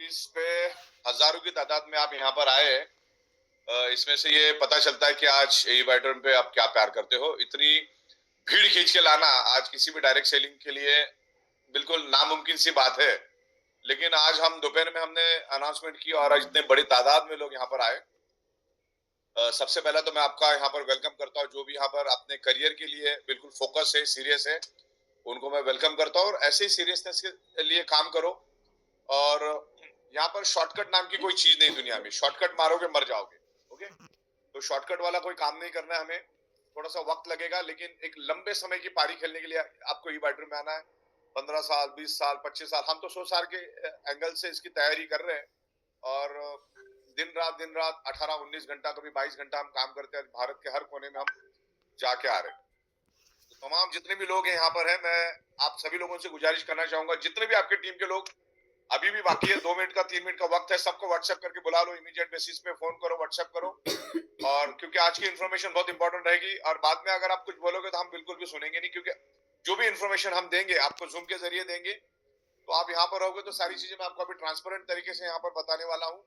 इस पे हजारों की तादाद में आप यहाँ पर आए। इसमें से ये पता चलता है कि आज ई बैटर्न पे आप क्या प्यार करते हो। इतनी भीड़ खींच के लाना आज किसी भी डायरेक्ट सेलिंग के लिए बिल्कुल नामुमकिन सी बात है। लेकिन आज हम दोपहर में हमने अनाउंसमेंट की और आज इतने बड़ी तादाद में लोग यहाँ पर आए। सबसे पहला तो मैं आपका यहाँ पर वेलकम करता हूँ। जो भी यहाँ पर अपने करियर के लिए बिल्कुल फोकस है, सीरियस है, उनको मैं वेलकम करता हूँ। और ऐसे ही सीरियसनेस के लिए काम करो। और यहाँ पर शॉर्टकट नाम की कोई चीज नहीं दुनिया में। शॉर्टकट मारोगे मर जाओगे। ओके, तो शॉर्टकट वाला कोई काम नहीं करना है हमें। थोड़ा सा वक्त लगेगा, लेकिन एक लंबे समय की पारी खेलने के लिए आपको ई बैटर में आना है। 15 साल, 20 साल, 25 साल, हम तो 100 साल के एंगल से इसकी तैयारी कर रहे हैं। और दिन रात 18-19 घंटा, कभी 22 घंटा हम काम करते हैं। भारत के हर कोने में हम जाके आ रहे हैं। तो तमाम जितने भी लोग हैं यहाँ पर हैं, मैं आप सभी लोगों से गुजारिश करना चाहूंगा, जितने भी आपके टीम के लोग अभी भी बाकी है, 2 मिनट का 3 मिनट का वक्त है, सबको व्हाट्सएप करके बुला लो। इमीडिएट बेसिस पे फोन करो, व्हाट्सएप करो। और क्योंकि आज की इन्फॉर्मेशन बहुत इंपॉर्टेंट रहेगी। और बाद में अगर आप कुछ बोलोगे तो हम बिल्कुल भी सुनेंगे नहीं, क्योंकि जो भी इन्फॉर्मेशन हम देंगे आपको जूम के जरिए देंगे। तो आप यहाँ पर रहोगे तो सारी चीजें मैं आपको अभी ट्रांसपेरेंट तरीके से यहाँ पर बताने वाला हूँ।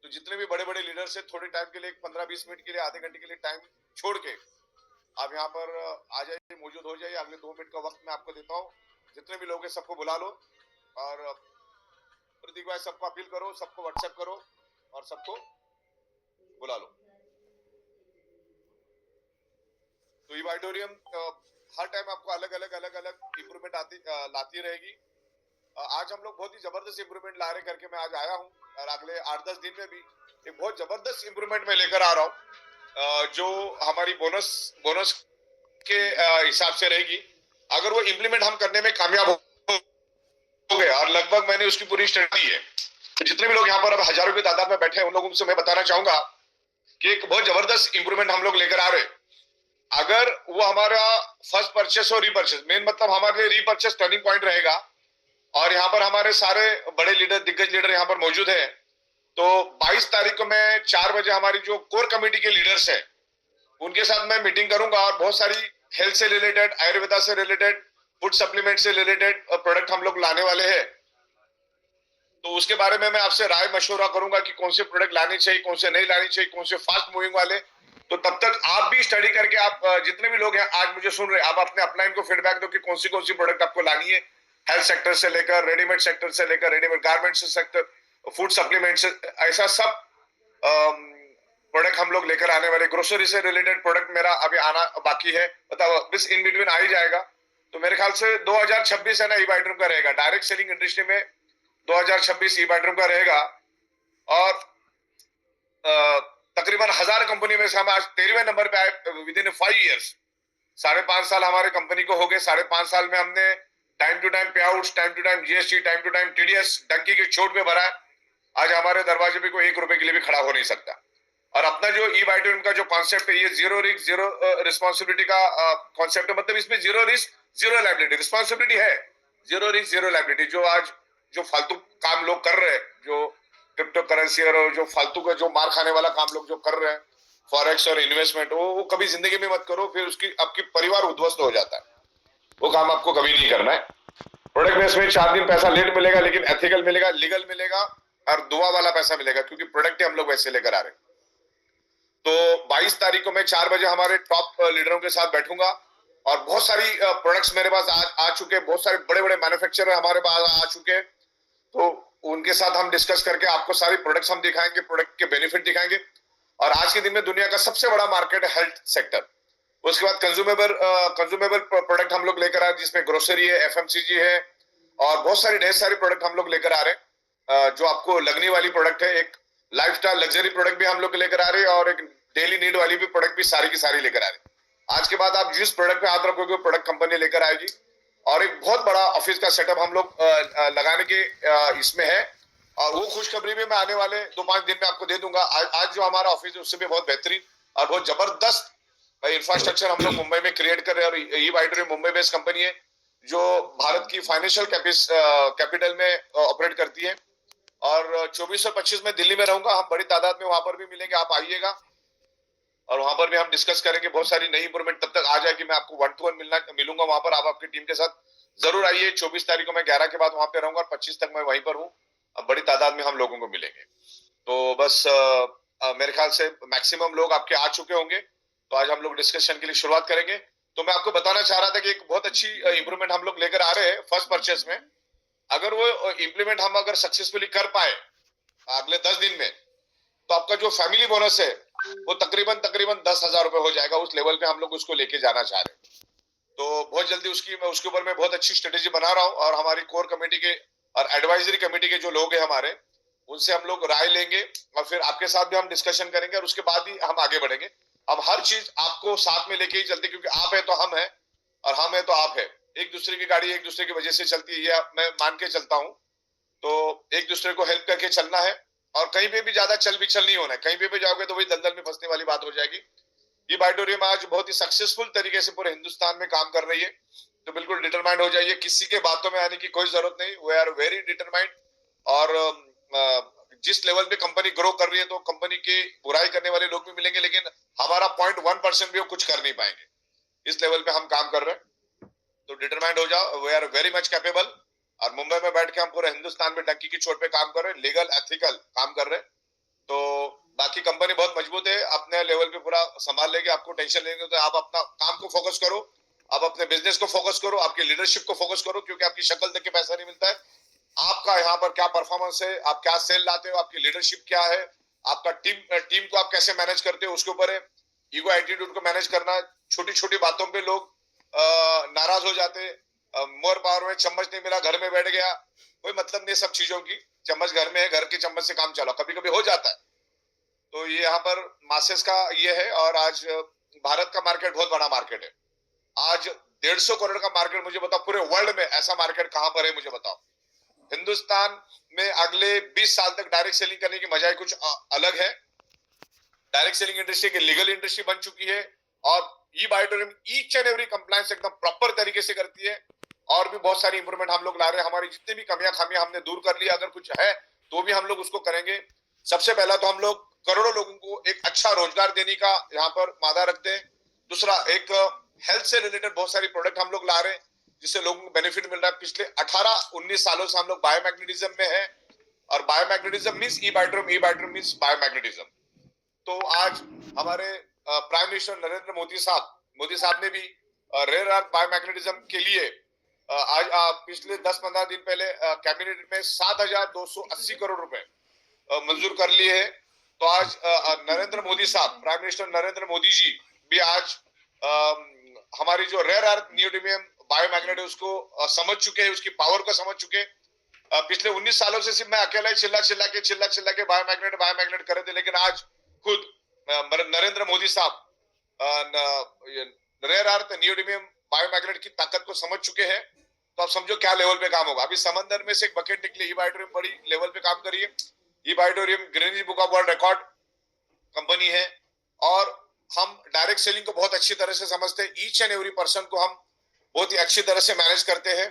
तो जितने भी बड़े बड़े लीडर्स है, थोड़े टाइम के लिए 15-20 मिनट के लिए, आधे घंटे के लिए टाइम छोड़ के आप यहाँ पर आ जाइए, मौजूद हो जाइए। अगले 2 मिनट का वक्त मैं आपको देता हूँ। जितने भी लोग हैं सबको बुला लो। और प्रतीक भाई, सबको अपील करो, सबको व्हाट्सएप करो और सबको बुला लो। तो ई ऑडिटोरियम हर टाइम आपको अलग अलग इंप्रूवमेंट लाती रहेगी। आज हम लोग बहुत ही जबरदस्त इंप्रूवमेंट ला रहे करके मैं आज आया हूँ। और अगले 8-10 दिन में भी एक बहुत जबरदस्त इंप्रूवमेंट मैं लेकर आ रहा हूँ, जो हमारी बोनस के हिसाब से रहेगी। अगर वो इम्प्लीमेंट हम करने में कामयाब हो गए, और लगभग मैंने उसकी पूरी स्टडी दी है। तो जितने भी लोग यहाँ पर अब हजारों की तादाद में बैठे हैं, उन लोगों से मैं बताना चाहूंगा कि एक बहुत जबरदस्त इंप्रूवमेंट हम लोग लेकर आ रहे हैं। अगर वो हमारा फर्स्ट परचेस और रीपरचेस, मेन मतलब हमारे लिए रीपरचेस टर्निंग पॉइंट रहेगा। और यहाँ पर हमारे सारे बड़े लीडर, दिग्गज लीडर यहाँ पर मौजूद है। तो 22 तारीख को मैं 4 बजे हमारी जो कोर कमेटी के लीडर्स है उनके साथ मैं मीटिंग करूंगा। और बहुत सारी हेल्थ से रिलेटेड, आयुर्वेदा से रिलेटेड, फूड सप्लीमेंट से रिलेटेड प्रोडक्ट हम लोग लाने वाले हैं। तो उसके बारे में मैं आपसे राय मशवरा करूंगा कि कौन से प्रोडक्ट लाने चाहिए, कौन से नहीं लाने चाहिए, कौन से फास्ट मूविंग वाले। तो तब तक आप भी स्टडी करके, आप जितने भी लोग हैं आज मुझे सुन रहे हैं, आप अपने अपलाइन को फीडबैक दो कि कौन सी प्रोडक्ट आपको लानी है। हेल्थ सेक्टर से लेकर रेडीमेड सेक्टर से लेकर रेडीमेड गारमेंट से सेक्टर, फूड सप्लीमेंट से, ऐसा सब प्रोडक्ट हम लोग लेकर आने वाले। ग्रोसरी से रिलेटेड प्रोडक्ट मेरा अभी आना बाकी है, मतलब बस इन बिटवीन आ ही जाएगा। तो मेरे ख्याल से 2026 है ना, ई बैटरूम का रहेगा डायरेक्ट सेलिंग इंडस्ट्री में। 2026 ई बैटरूम का रहेगा। और तकरीबन 1000 कंपनी में से हम आज 13वें नंबर पे आए विद इन 5 इयर्स। 5.5 साल हमारे कंपनी को हो गए। 5.5 साल में हमने time to time pay out, time to time GST, time to time TDS डंकी की चोट पे भरा है। आज हमारे दरवाजे पे कोई 1 रुपए के लिए भी खड़ा हो नहीं सकता। और अपना जो ई बैटरूम का जो कॉन्सेप्ट है, ये जीरो रिस्क जीरो रिस्पॉन्सिबिलिटी का कॉन्सेप्ट है। मतलब इसमें zero risk zero liability, responsibility है, जीरो रिस्क जीरो लायबिलिटी। जो आज जो फालतू काम लोग कर रहे हैं, जो क्रिप्टो करेंसी और जो फालतू का जो मार खाने वाला काम लोग जो कर रहे हैं, फॉरेक्स और इन्वेस्टमेंट, वो कभी जिंदगी में मत करो। फिर उसकी आपकी परिवार उद्ध्वस्त हो जाता है। वो काम आपको कभी नहीं करना है। प्रोडक्ट बेस में 4 दिन पैसा लेट मिलेगा, लेकिन एथिकल मिलेगा, लीगल मिलेगा और दुआ वाला पैसा मिलेगा, क्योंकि प्रोडक्ट हम लोग वैसे लेकर आ रहे हैं। तो 22 तारीख को मैं 4 बजे हमारे टॉप लीडरों के साथ बैठूंगा। और बहुत सारी प्रोडक्ट्स मेरे पास आ चुके हैं। बहुत सारे बड़े बड़े मैन्युफैक्चरर हमारे पास आ चुके हैं। तो उनके साथ हम डिस्कस करके आपको सारी प्रोडक्ट्स हम दिखाएंगे, प्रोडक्ट के बेनिफिट दिखाएंगे। और आज के दिन में दुनिया का सबसे बड़ा मार्केट है हेल्थ सेक्टर। उसके बाद कंज्यूमेबल प्रोडक्ट हम लोग लेकर आ रहे हैं, जिसमें ग्रोसरी है, एफएमसीजी है और बहुत सारी ढेर सारी प्रोडक्ट हम लोग लेकर आ रहे हैं, जो आपको लगने वाली प्रोडक्ट है। एक लाइफस्टाइल लग्जरी प्रोडक्ट भी हम लोग लेकर आ रहे हैं और एक डेली नीड वाली भी प्रोडक्ट भी सारी की सारी लेकर आ रहे हैं। आज के बाद आप जिस प्रोडक्ट पे हाथ रखोगे प्रोडक्ट कंपनी लेकर आएगी। और एक बहुत बड़ा ऑफिस का सेटअप हम लोग लगाने के इसमें है। और वो खुशखबरी भी मैं आने वाले 2-5 दिन में आपको दे दूंगा। आज जो हमारा ऑफिस है उससे भी बहुत बेहतरीन और बहुत जबरदस्त इंफ्रास्ट्रक्चर हम लोग मुंबई में क्रिएट कर रहे हैं। और ई बैटरी मुंबई बेस्ड कंपनी है, जो भारत की फाइनेंशियल कैपिटल में ऑपरेट करती है। और 24 और 25 में दिल्ली में रहूंगा। हम बड़ी तादाद में वहां पर भी मिलेंगे, आप आइएगा और वहां पर भी हम डिस्कस करेंगे बहुत सारी नई इंप्रूवमेंट। तब तक आ जाएगी, मैं आपको 1-to-1 मिलूंगा वहां पर। आप आपकी टीम के साथ जरूर आइए। 24 तारीख को मैं 11 के बाद वहां पे रहूंगा और 25 तक मैं वहीं पर हूँ। बड़ी तादाद में हम लोगों को मिलेंगे। तो बस मेरे ख्याल से मैक्सिमम लोग आपके आ चुके होंगे, तो आज हम लोग डिस्कशन के लिए शुरुआत करेंगे। तो मैं आपको बताना चाह रहा था कि एक बहुत अच्छी इंप्रूवमेंट हम लोग लेकर आ रहे हैं फर्स्ट परचेस में। अगर वो इंप्लीमेंट हम अगर सक्सेसफुली कर पाए अगले 10 दिन में, तो आपका जो फैमिली बोनस है वो तकरीबन तकरीबन 10,000 रुपए हो जाएगा। उस लेवल पे हम लोग उसको लेके जाना चाह रहे हैं। तो बहुत जल्दी उसके ऊपर मैं बहुत अच्छी स्ट्रेटेजी बना रहा हूँ, और हमारी कोर कमेटी के और एडवाइजरी कमेटी के जो लोग हैं हमारे, उनसे हम लोग राय लेंगे, और फिर आपके साथ भी हम डिस्कशन करेंगे, और उसके बाद ही हम आगे बढ़ेंगे। अब हर चीज आपको साथ में लेके ही चलते, क्योंकि आप है तो हम है, और हम है तो आप है। एक दूसरे की गाड़ी एक दूसरे की वजह से चलती है, ये मैं मान के चलता हूँ। तो एक दूसरे को हेल्प करके चलना है, और कहीं पे भी ज्यादा चल बिचल नहीं होना है। कहीं पे भी जाओगे तो वही दलदल में फंसने वाली बात हो जाएगी। ये बाइटोरियम आज बहुत ही सक्सेसफुल तरीके से पूरे हिंदुस्तान में काम कर रही है। तो बिल्कुल डिटरमाइंड हो जाइए, किसी के बातों में आने की कोई जरूरत नहीं। We are very determined. और जिस लेवल पे कंपनी ग्रो कर रही है, तो कंपनी की बुराई करने वाले लोग भी मिलेंगे, लेकिन हमारा 0.1% भी वो कुछ कर नहीं पाएंगे। इस लेवल पे हम काम कर रहे हैं। तो डिटरमाइंड हो जाओ, we are very much capable. और मुंबई में बैठ के हम पूरे हिंदुस्तान में डंकी की चोट पे काम कर रहे हैं, लीगल एथिकल काम कर रहे हैं। तो बाकी कंपनी बहुत मजबूत है, अपने लेवल पे पूरा संभाल लेगी। आपको टेंशन लेंगे तो आप अपना काम को फोकस करो, आप अपने बिजनेस को फोकस करो, आपकी लीडरशिप को फोकस करो, क्योंकि आपकी शक्ल देख के पैसा नहीं मिलता है। आपका यहाँ पर क्या परफॉर्मेंस है, आप क्या सेल लाते हो, आपकी लीडरशिप क्या है, आपका टीम को आप कैसे मैनेज करते हो, उसके ऊपर है। ईगो एटीट्यूड को मैनेज करना। छोटी छोटी बातों पे लोग नाराज हो जाते। मोर पावर में चम्मच नहीं मिला, घर में बैठ गया, कोई मतलब नहीं सब चीजों की। चम्मच घर में है, घर के चम्मच से काम चलाओ, कभी कभी हो जाता है। तो ये यहाँ पर मासेस का ये है। और आज भारत का मार्केट बहुत बड़ा मार्केट है। आज 150 करोड़ का मार्केट, मुझे बताओ पूरे वर्ल्ड में ऐसा मार्केट कहां पर है, मुझे बताओ। हिंदुस्तान में अगले 20 साल तक डायरेक्ट सेलिंग करने की मजा ही कुछ अलग है। डायरेक्ट सेलिंग इंडस्ट्री की लीगल इंडस्ट्री बन चुकी है, और ई बायोटोरियम ईच एंड एवरी कंप्लायंस एकदम प्रॉपर तरीके से करती है। और भी बहुत सारी इंप्रूवमेंट हम लोग ला रहे हैं। हमारी जितनी भी कमियां खामियां हमने दूर कर ली, अगर कुछ है तो भी हम लोग उसको करेंगे। सबसे पहला तो हम लोग करोड़ों लोगों को एक अच्छा रोजगार देने का यहाँ पर वादा रखते हैं। दूसरा, एक हेल्थ से रिलेटेड बहुत सारी प्रोडक्ट हम लोग ला रहे हैं, जिससे लोगों को बेनिफिट मिल रहा है। पिछले 18-19 सालों से हम लोग बायोमैग्नेटिज्म में है, और बायोमैग्नेटिज्म मींस ई बायोटोरियम मींस बायोमैग्नेटिज्म। तो आज हमारे प्राइम मिनिस्टर नरेंद्र मोदी साहब ने भी रेयर अर्थ बायोमैग्नेटिज्म के लिए आज पिछले 10-15 दिन पहले कैबिनेट में 7,280 करोड़ रुपए मंजूर कर लिए हैं। तो आज नरेंद्र मोदी साहब, प्राइम मिनिस्टर नरेंद्र मोदी जी भी आज हमारी जो रेयर अर्थ नियोडिमियम बायोमैग्नेट है उसको समझ चुके हैं, उसकी पावर को समझ चुके हैं। पिछले 19 सालों से सिर्फ मैं अकेला ही चिल्ला के बायोमैग्नेट कर रहे थे, लेकिन आज खुद नरेंद्र मोदी साहब रेयर अर्थ नियोडिमियम बायोमैग्नेट की ताकत को समझ चुके हैं। तो आप समझो क्या लेवल पे काम होगा। अभी समंदर में से एक बकेट निकली, ई बायोटोरियम बड़ी लेवल पे काम करिए। ई बायोटोरियम Guinness book of world record company है, और हम डायरेक्ट सेलिंग को बहुत अच्छी तरह से समझते हैं। ईच एंड एवरी पर्सन को हम बहुत ही अच्छी तरह से मैनेज करते हैं।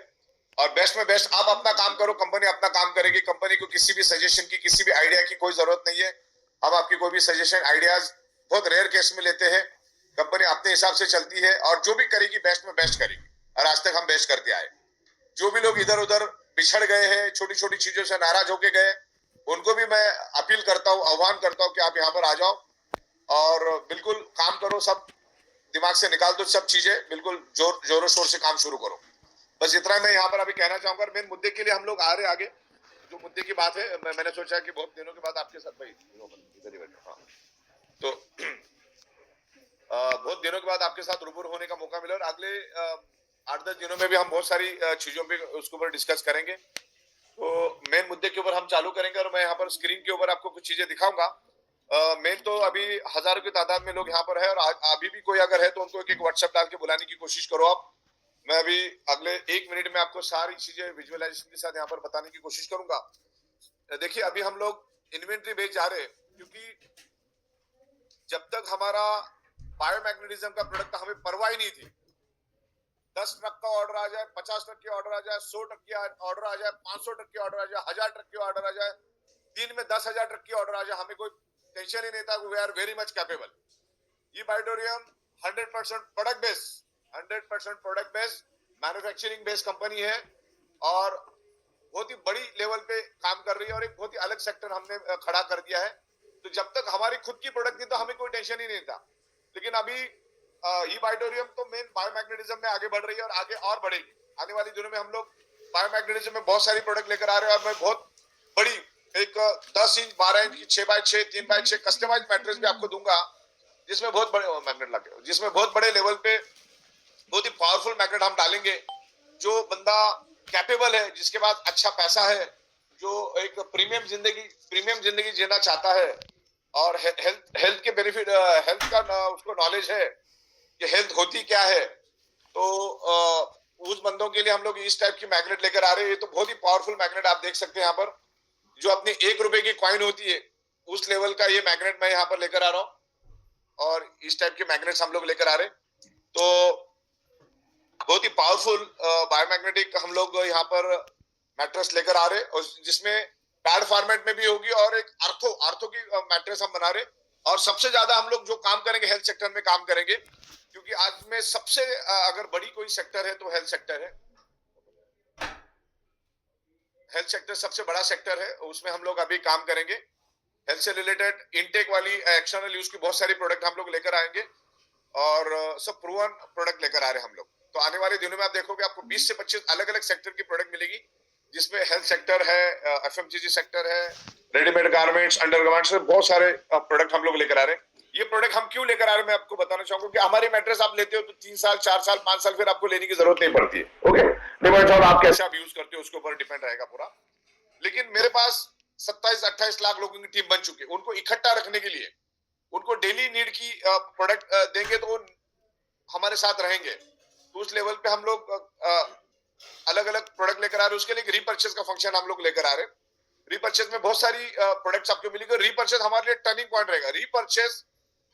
और बेस्ट में बेस्ट, आप अपना काम करो, कंपनी अपना काम करेगी। कंपनी को किसी भी सजेशन की, किसी भी आइडिया की कोई जरूरत नहीं है। हम आपकी कोई भी सजेशन आइडियाज बहुत रेयर केस में लेते हैं। कंपनी अपने हिसाब से चलती है, और जो भी करेगी बेस्ट में बेस्ट करेगी, और आज तक हम बेस्ट करते आए। जो भी लोग इधर उधर बिछड़ गए हैं, छोटी छोटी चीजों से नाराज होके गए, उनको भी मैं अपील करता हूँ, आह्वान करता हूँ कि आप यहाँ पर आ जाओ और बिल्कुल काम करो। सब दिमाग से निकाल दो, सब चीजें बिल्कुल जोरों शोर से काम शुरू करो। बस इतना मैं यहाँ पर अभी कहना चाहूंगा। मेन मुद्दे के लिए हम लोग आ रहे आगे। जो मुद्दे की बात है, मैंने सोचा कि बहुत दिनों के बाद आपके साथ, भाई इधर ही बैठो, हाँ, तो बहुत दिनों के बाद आपके साथ रूबरू होने का मौका मिला, और अगले 8-10 दिनों में भी हम बहुत सारी चीजों पे उसके ऊपर डिस्कस करेंगे। तो मेन मुद्दे के ऊपर हम चालू करेंगे, और मैं यहाँ पर स्क्रीन के ऊपर आपको कुछ चीजें दिखाऊंगा। मेन तो अभी हजारों की तादाद में लोग यहाँ पर है, और अभी भी कोई अगर है तो उनको एक व्हाट्सएप डाल के बुलाने की कोशिश करो आप। मैं अभी अगले 1 मिनट में आपको सारी चीजें विजुअलाइजेशन के साथ यहाँ पर बताने की कोशिश करूंगा। देखिए, अभी हम लोग इन्वेंट्री बेच जा रहे हैं, क्योंकि जब तक हमारा बायोमैग्नेटिज्म का प्रोडक्ट हमें परवाह ही नहीं थी। 10 ट्रक का ऑर्डर आ जाए, 50 ट्रक की ऑर्डर आ जाए, 100 ट्रक की ऑर्डर आ जाए, 500 ट्रक की ऑर्डर आ जाए, 1000 ट्रक की ऑर्डर आ जाए, दिन में 10,000 ट्रक की ऑर्डर आ जाए, हमें कोई टेंशन ही नहीं था। We are very much capable. ये बायोटोरियम 100% product based, 100% product based manufacturing based company है। और बहुत ही बड़ी लेवल पे काम कर रही है और एक बहुत ही अलग सेक्टर हमने खड़ा कर दिया है। तो जब तक हमारी खुद की प्रोडक्ट थी तो हमें कोई टेंशन ही नहीं था, लेकिन अभी ई बायोटोरियम तो मेन बायोमैग्नेटिज्म में आगे बढ़ रही है और आगे और बढ़ेगी। आने वाले दिनों में हम लोग बायोमैग्नेटिज्म में बहुत सारी प्रोडक्ट लेकर आ रहे हैं और मैं बहुत बड़ी एक 10 इंच 12 इंच की 6x6 3x6 कस्टमाइज मैट्रेस भी आपको दूंगा, जिसमें बहुत बड़े मैग्नेट लगे, जिसमें बहुत बड़े लेवल पे बहुत ही पावरफुल मैग्नेट हम डालेंगे। जो बंदा कैपेबल है, जिसके पास अच्छा पैसा है, जो एक प्रीमियम जिंदगी जीना चाहता है और हेल्थ के बेनिफिट, हेल्थ का उसको नॉलेज है कि हेल्थ होती क्या है, तो उस बंदों के लिए हम लोग इस टाइप की मैग्नेट लेकर आ रहे हैं। ये तो बहुत ही पावरफुल मैग्नेट आप देख सकते हैं यहाँ पर, जो अपनी 1 रुपए की कॉइन होती है उस लेवल का ये मैग्नेट मैं यहाँ पर लेकर आ रहा हूँ और इस टाइप के मैग्नेट्स हम लोग लेकर आ रहे हैं। तो बहुत ही पावरफुल बायोमैग्नेटिक हम लोग यहाँ पर मैट्रेस लेकर आ रहे और जिसमें पैड फॉर्मेट में भी होगी और एक आर्थो की मैट्रेस हम बना रहे। और सबसे ज्यादा हम लोग जो काम करेंगे हेल्थ सेक्टर में काम करेंगे, क्योंकि आज में सबसे अगर बड़ी कोई सेक्टर है तो हेल्थ सेक्टर है। हेल्थ सेक्टर सबसे बड़ा सेक्टर है, उसमें हम लोग अभी काम करेंगे। हेल्थ से रिलेटेड इनटेक वाली एक्सटर्नल यूज की बहुत सारी प्रोडक्ट हम लोग लेकर आएंगे और सब प्रूवन प्रोडक्ट लेकर आ रहे हैं हम लोग। तो आने वाले दिनों में आप देखोगे आपको 20 से 25 अलग अलग सेक्टर की प्रोडक्ट मिलेगी, जिसमें हेल्थ सेक्टर है, एफएमसीजी सेक्टर है, रेडीमेड गारमेंट्स, अंडरगारमेंट्स, बहुत सारे प्रोडक्ट हम लोग लेकर आ रहे हैं। ये प्रोडक्ट हम क्यों लेकर आ रहे हैं मैं आपको बताना चाहूंगा कि हमारी मैट्रेस आप लेते हो तो 3 साल 4 साल 5 साल फिर आपको लेने की जरूरत नहीं पड़ती है। ओके, डिपेंड्स ऑन आप कैसे आप यूज करते हो उसके ऊपर डिपेंड रहेगा पूरा। लेकिन मेरे पास 27-28 लाख लोगों की टीम बन चुकी है। उनको इकट्ठा रखने के लिए, उनको डेली नीड की प्रोडक्ट देंगे तो वो हमारे साथ रहेंगे। तो उस लेवल पे हम लोग अलग अलग प्रोडक्ट लेकर आ रहे हैं। उसके लिए रीपर्चेस का फंक्शन हम लोग लेकर आ रहे हैं। रीपर्चेस में बहुत सारी प्रोडक्ट्स आपको मिलेगी। रीपर्चेस हमारे लिए टर्निंग पॉइंट रहेगा। रीपर्चेस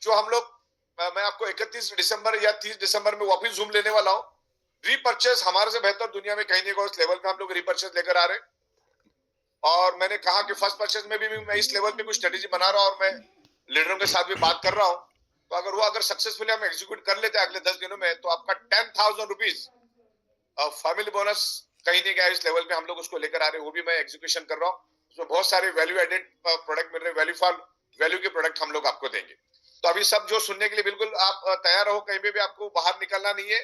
जो हम लोग मैं आपको 31 दिसंबर या 30 दिसंबर में वापस जूम लेने वाला हूँ। रीपर्चेस हमारे से बेहतर दुनिया में कहीं नहीं होगा। उस लेवल पे हम लोग रीपर्चेस लेकर आ रहे हैं और मैंने कहा कि फर्स्ट परचेज में भी मैं इस लेवल पे कुछ स्ट्रेटेजी बना रहा हूं और मैं लीडरों के साथ भी बात कर रहा हूं। तो अगर सक्सेसफुली हम एग्जीक्यूट कर लेते हैं अगले 10 दिनों में, तो आपका 10,000 रुपीज फैमिली बोनस कहीं नहीं गया। इस लेवल पे हम लोग उसको लेकर आ रहे हैं, वो भी मैं एग्जीक्यूशन कर रहा हूँ। उसमें बहुत सारे वैल्यू एडेड प्रोडक्ट मिल रहे हैं, वैल्यू के प्रोडक्ट हम लोग आपको देंगे। तो अभी सब जो सुनने के लिए बिल्कुल आप तैयार रहो, कहीं भी आपको बाहर निकलना नहीं है।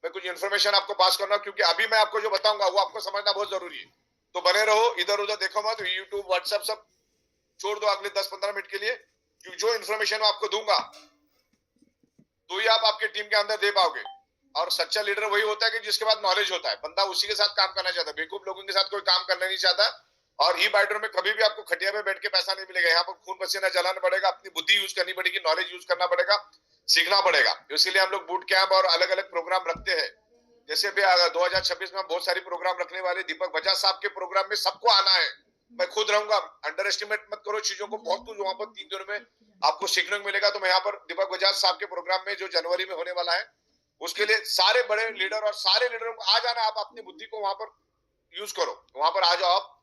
मैं कुछ इन्फॉर्मेशन आपको पास करना, क्योंकि अभी मैं आपको जो बताऊंगा वो आपको समझना बहुत जरूरी है। तो बने रहो, इधर उधर देखो मत, यूट्यूब व्हाट्सएप सब छोड़ दो अगले 10-15 मिनट के लिए, क्योंकि जो इन्फॉर्मेशन आपको दूंगा तो ही आप आपके टीम के अंदर दे पाओगे। और सच्चा लीडर वही होता है कि जिसके पास नॉलेज होता है, बंदा उसी के साथ काम करना चाहता है। बेवकूफ लोगों के साथ कोई काम करना नहीं चाहता। और ई बाइटर में कभी भी आपको खटिया पे बैठ के पैसा नहीं मिलेगा। यहाँ पर खून पसीना जलाना पड़ेगा, अपनी बुद्धि यूज करनी पड़ेगी, नॉलेज यूज करना पड़ेगा, सीखना पड़ेगा। इसीलिए हम लोग बूट कैंप और अलग अलग प्रोग्राम रखते हैं। जैसे भी 2026 में हम बहुत सारी प्रोग्राम रखने वाले। दीपक बजाज साहब के प्रोग्राम में सबको आना है, मैं खुद रहूंगा। अंडर एस्टिमेट मत करो चीजों को, बहुत कुछ वहां पर 3 दिनों में आपको सीखने को मिलेगा। तो मैं यहाँ पर दीपक बजाज साहब के प्रोग्राम में जो जनवरी में होने वाला है, उसके लिए सारे बड़े लीडर और सारे लीडरों को आ जाना। आप अपनी बुद्धि को वहां पर यूज करो, वहां पर आ जाओ आप,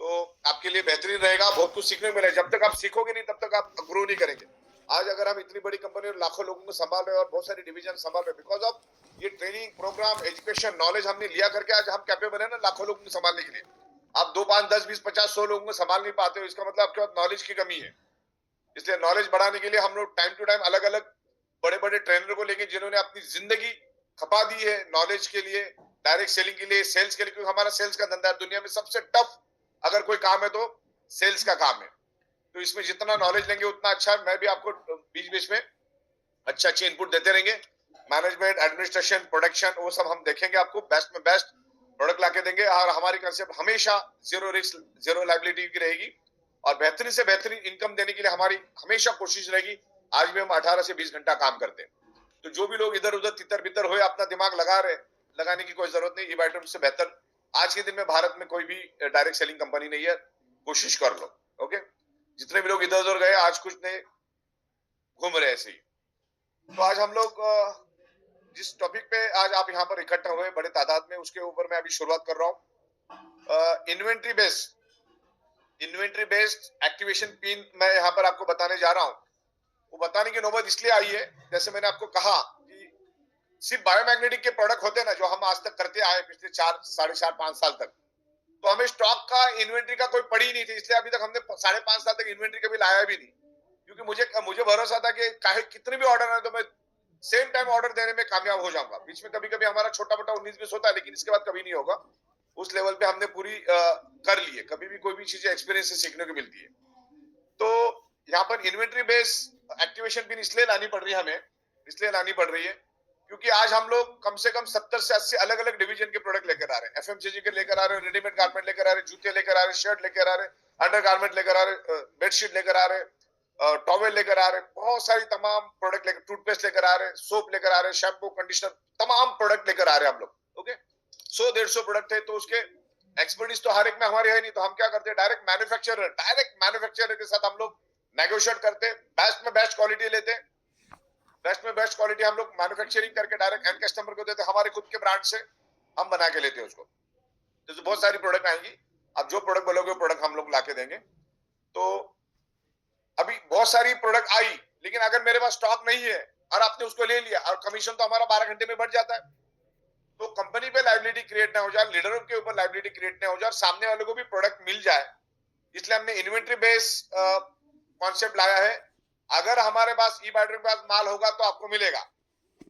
तो आपके लिए बेहतरीन रहेगा। बहुत कुछ सीखने को मिलेगा। जब तक आप सीखोगे नहीं तब तक आप ग्रो नहीं करेंगे। आज अगर हम इतनी बड़ी कंपनी और लाखों लोगों को संभाल रहे हैं और बहुत सारी डिवीजन संभाल रहे हैं, बिकॉज ऑफ ये ट्रेनिंग प्रोग्राम, एजुकेशन, नॉलेज हमने लिया करके आज हम कैपेबल है ना लाखों लोगों को संभालने के लिए। आप 2, 5, 10, 20, 50, 100 लोगों को संभाल नहीं पाते हो, इसका मतलब आपके पास नॉलेज की कमी है। इसलिए नॉलेज बढ़ाने के लिए हम लोग टाइम टू टाइम अलग अलग बड़े बड़े ट्रेनर को लेंगे, जिन्होंने अपनी जिंदगी खपा दी है नॉलेज के लिए, डायरेक्ट सेलिंग के लिए, सेल्स के लिए। क्योंकि हमारा सेल्स का धंधा है। दुनिया में सबसे टफ अगर कोई काम है तो सेल्स का काम है। तो इसमें जितना नॉलेज लेंगे उतना अच्छा। मैं भी आपको बीच बीच में अच्छे अच्छे इनपुट देते रहेंगे। मैनेजमेंट, एडमिनिस्ट्रेशन, प्रोडक्शन, वो सब हम देखेंगे। आपको बेस्ट में बेस्ट प्रोडक्ट लाके देंगे। और हमारी कंसेप्ट हमेशा जीरो रिस्क, जीरो लायबिलिटी की रहेगी और बेहतरीन से बेहतरीन इनकम देने के लिए हमारी हमेशा कोशिश रहेगी। आज भी हम 18 से 20 घंटा काम करते हैं। तो जो भी लोग इधर उधर तितर बितर हुए अपना दिमाग लगाने की कोई जरूरत नहीं। ई से बेहतर आज के दिन में भारत में कोई भी डायरेक्ट सेलिंग कंपनी नहीं है। कोशिश कर लो। ओके, जितने भी लोग इधर उधर गए आज कुछ नहीं घूम रहे ऐसे ही। तो आज हम लोग जिस टॉपिक पे आज आप यहाँ पर इकट्ठा हुए बड़े तादाद में, उसके ऊपर मैं अभी शुरुआत कर रहा हूँ। इन्वेंट्री बेस्ड एक्टिवेशन पिन मैं यहाँ पर आपको बताने जा रहा हूँ। वो बताने की नौबत इसलिए आई है, जैसे मैंने आपको कहा कि सिर्फ बायोमैग्नेटिक के प्रोडक्ट होते हैं ना, जो हम आज तक करते आए पिछले 4, 4.5, 5 साल तक, तो हमें स्टॉक का इन्वेंट्री का कोई पड़ी नहीं थी, इसलिए अभी तक हमने 5.5 साल तक इन्वेंट्री कभी लाया भी नहीं, क्योंकि मुझे भरोसा था कि चाहे कितने भी ऑर्डर आए तो मैं सेम टाइम ऑर्डर देने में कामयाब हो जाऊंगा। बीच में कभी कभी हमारा छोटा मोटा 19-20 होता है, लेकिन इसके बाद कभी नहीं होगा। उस लेवल पे हमने पूरी कर ली है। कभी भी कोई भी चीजें एक्सपीरियंस से सीखने को मिलती है। तो यहाँ पर इन्वेंट्री बेस एक्टिवेशन पिन इसलिए लानी पड़ रही है हमें, इसलिए लानी पड़ रही है क्योंकि आज हम लोग कम से कम 70 से 80 अलग अलग डिवीजन के प्रोडक्ट लेकर आ रहे हैं। एफएमसीजी के लेकर आ रहे हैं, रेडीमेड गारमेंट लेकर आ रहे हैं, जूते लेकर आ रहे हैं, शर्ट लेकर आ रहे हैं, अंडर गारमेंट लेकर आ रहे हैं, बेडशीट लेकर आ रहे हैं, टॉवेल लेकर आ रहे हैं, बहुत सारी तमाम प्रोडक्ट लेकर, टूथपेस्ट लेकर आ रहे हैं, सोप लेकर आ रहे हैं, शैम्पू, कंडीशनर, तमाम प्रोडक्ट लेकर आ रहे हैं हम लोग। ओके, 100-150 प्रोडक्ट है, तो उसके एक्सपर्टीज तो हर एक में हमारी है नहीं, तो हम क्या करते हैं, डायरेक्ट मैन्युफैक्चरर के साथ हम लोग नेगोशिएट करते, बेस्ट में बेस्ट क्वालिटी लेते, बेस्ट में बेस्ट क्वालिटी हम लोग मैन्युफैक्चरिंग करके डायरेक्ट एंड कस्टमर को देते, हमारे खुद के ब्रांड से हम बना के लेते हैं उसको। तो बहुत सारी प्रोडक्ट आएंगी, आप जो प्रोडक्ट बोलोगे वो प्रोडक्ट हम लोग ला के देंगे। तो अभी बहुत सारी प्रोडक्ट आई, लेकिन अगर मेरे पास स्टॉक नहीं है और आपने उसको ले लिया, और कमीशन तो हमारा 12 घंटे में बढ़ जाता है, तो कंपनी पे लायबिलिटी क्रिएट ना हो जाए, लीडरों के ऊपर लायबिलिटी क्रिएट ना हो जाए, और सामने वालों को भी प्रोडक्ट मिल जाए, इसलिए हमने इन्वेंट्री बेस कॉन्सेप्ट लाया है। अगर हमारे पास ई बेडरूम के पास माल होगा तो आपको मिलेगा,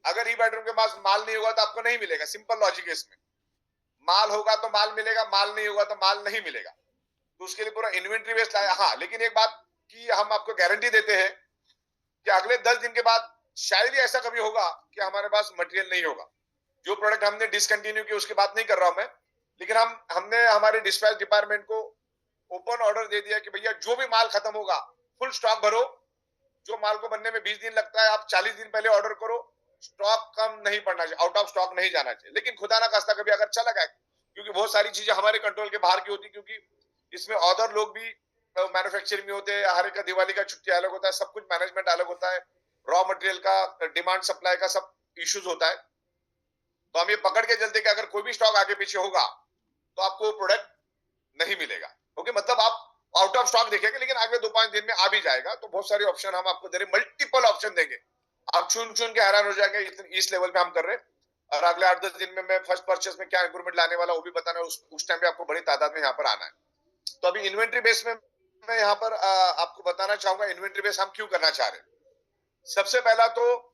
अगर ई बेडरूम के पास माल नहीं होगा तो आपको नहीं मिलेगा। सिंपल लॉजिक है इसमें, माल होगा तो माल मिलेगा, माल नहीं होगा तो माल नहीं मिलेगा। तो उसके लिए पूरा इन्वेंट्री बेस लाया। हाँ, लेकिन एक बात की हम आपको गारंटी देते हैं कि अगले 10 दिन के बाद शायद ही ऐसा कभी होगा कि हमारे पास मटेरियल नहीं होगा। जो प्रोडक्ट हमने डिसकंटिन्यू किया उसकी बात नहीं कर रहा हूं मैं, लेकिन हमने हमारे डिस्पैच डिपार्टमेंट को ओपन ऑर्डर दे दिया कि भैया जो भी माल खत्म होगा फुल स्टॉक भरो, जो माल को बनने में 20 दिन लगता है आप 40 दिन पहले ऑर्डर करो, स्टॉक कम नहीं पड़ना चाहिए, आउट ऑफ स्टॉक नहीं जाना चाहिए। लेकिन खुदा ना खास्ता कभी अगर चला गया, क्योंकि बहुत सारी चीजें हमारे कंट्रोल के बाहर की होती, क्योंकि इसमें अदर लोग भी मैन्युफैक्चरिंग में होते हैं, हर एक का दिवाली का छुट्टी अलग होता है, सब कुछ मैनेजमेंट अलग होता है, रॉ मटेरियल का डिमांड सप्लाई का सब इश्यूज होता है। तो हम ये पकड़ के चलते कि अगर कोई भी स्टॉक आगे पीछे होगा तो आपको प्रोडक्ट नहीं मिलेगा। ओके, मतलब आप आउट ऑफ स्टॉक देखेंगे, लेकिन अगले 2-5 दिन में आ भी जाएगा। तो बहुत सारे ऑप्शन हम आपको दे रहे, मल्टीपल ऑप्शन देंगे, आप चुन चुन के हैरान हो जाएंगे, इस लेवल पे हम कर रहे हैं। और अगले 8-10 दिन में मैं फर्स्ट परचेस में क्या इंप्रूवमेंट लाने वाला वो भी बताना है, उस टाइम पे आपको बड़ी तादाद में यहाँ पर आना है। तो अभी इन्वेंट्री बेस में मैं यहाँ पर आपको बताना चाहूंगा इन्वेंट्री बेस हम क्यों करना चाह रहे हैं। सबसे पहला तो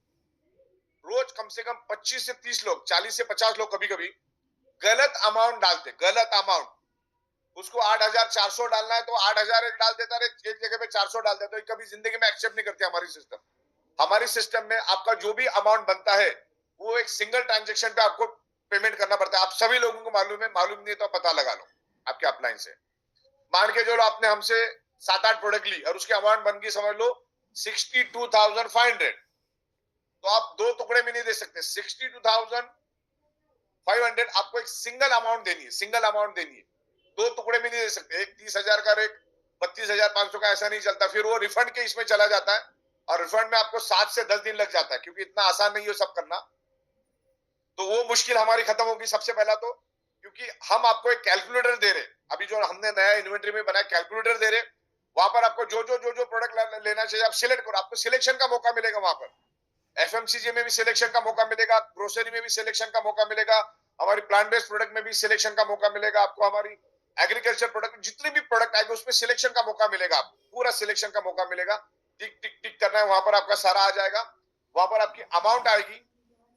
रोज कम से कम 25 से 30 लोग, 40 से 50 लोग कभी कभी गलत अमाउंट डालते, गलत अमाउंट, उसको 8,400 डालना है तो 8,000 एक डाल देता है, एक जगह पे 400 डाल देता है। कभी जिंदगी में एक्सेप्ट नहीं करती हमारी सिस्टम। हमारी सिस्टम में आपका जो भी अमाउंट बनता है वो एक सिंगल ट्रांजेक्शन पे आपको पेमेंट करना पड़ता है। आप सभी लोगों को मालूम है, मालूम नहीं तो पता लगा लो आपके अपलाइन से। मान के जो आपने हमसे 7-8 प्रोडक्ट ली और उसकी अमाउंट बन गई समझ लो 62,500, तो आप दो टुकड़े में नहीं दे सकते। 62,500 आपको एक सिंगल अमाउंट देनी है, सिंगल अमाउंट देनी है, दो टुकड़े में नहीं दे सकते। एक 30,000 का, एक 32,500 का, ऐसा नहीं चलता। फिर वो रिफंड के इसमें चला जाता है और रिफंड में आपको 7 से 10 दिन लग जाता है, क्योंकि इतना आसान नहीं है सब करना। तो वो मुश्किल हमारी खत्म होगी सबसे पहला तो, क्योंकि हम आपको एक कैलकुलेटर दे रहे, अभी जो हमने नया इन्वेंट्री में बनाया कैलकुलेटर दे रहे, वहां पर आपको जो प्रोडक्ट लेना चाहिए आप सिलेक्ट करो, आपको सिलेक्शन का मौका मिलेगा। वहां पर एफएमसीजी में भी सिलेक्शन का मौका मिलेगा, ग्रोसरी में भी सिलेक्शन का मौका मिलेगा, हमारी प्लांट बेस्ड प्रोडक्ट में भी सिलेक्शन का मौका मिलेगा आपको, हमारी एग्रीकल्चर प्रोडक्ट जितने भी प्रोडक्ट आएंगे उसमें सिलेक्शन का मौका मिलेगा, आपको पूरा सिलेक्शन का मौका मिलेगा। टिक टिक टिक करना है, वहां पर आपका सारा आ जाएगा, वहां पर आपकी अमाउंट आएगी,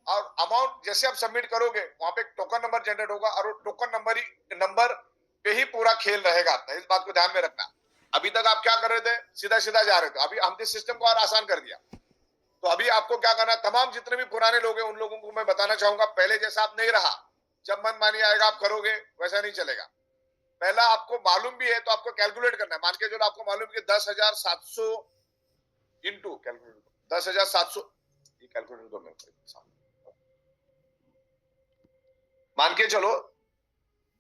और अमाउंट जैसे आप सबमिट करोगे वहां पे एक टोकन नंबर जनरेट होगा, और वो टोकन नंबर पे ही पूरा खेल रहेगा आपका। इस बात को ध्यान में रखना। अभी तक आप क्या कर रहे थे, सीधा सीधा जा रहे थे, अभी हमने सिस्टम को और आसान कर दिया। तो अभी आपको क्या करना है, तमाम जितने भी पुराने लोग हैं उन लोगों को मैं बताना चाहूंगा, पहले जैसा आप नहीं रहा, जब मन मानी आएगा आप करोगे, वैसा नहीं चलेगा। पहला आपको मालूम भी है तो आपको कैलकुलेट करना है। मान के जो आपको मालूम है कि 10,700 इंटू कैलकुलेटर, 10,700, ये कैलकुलेटर दो मेरे को, मान के चलो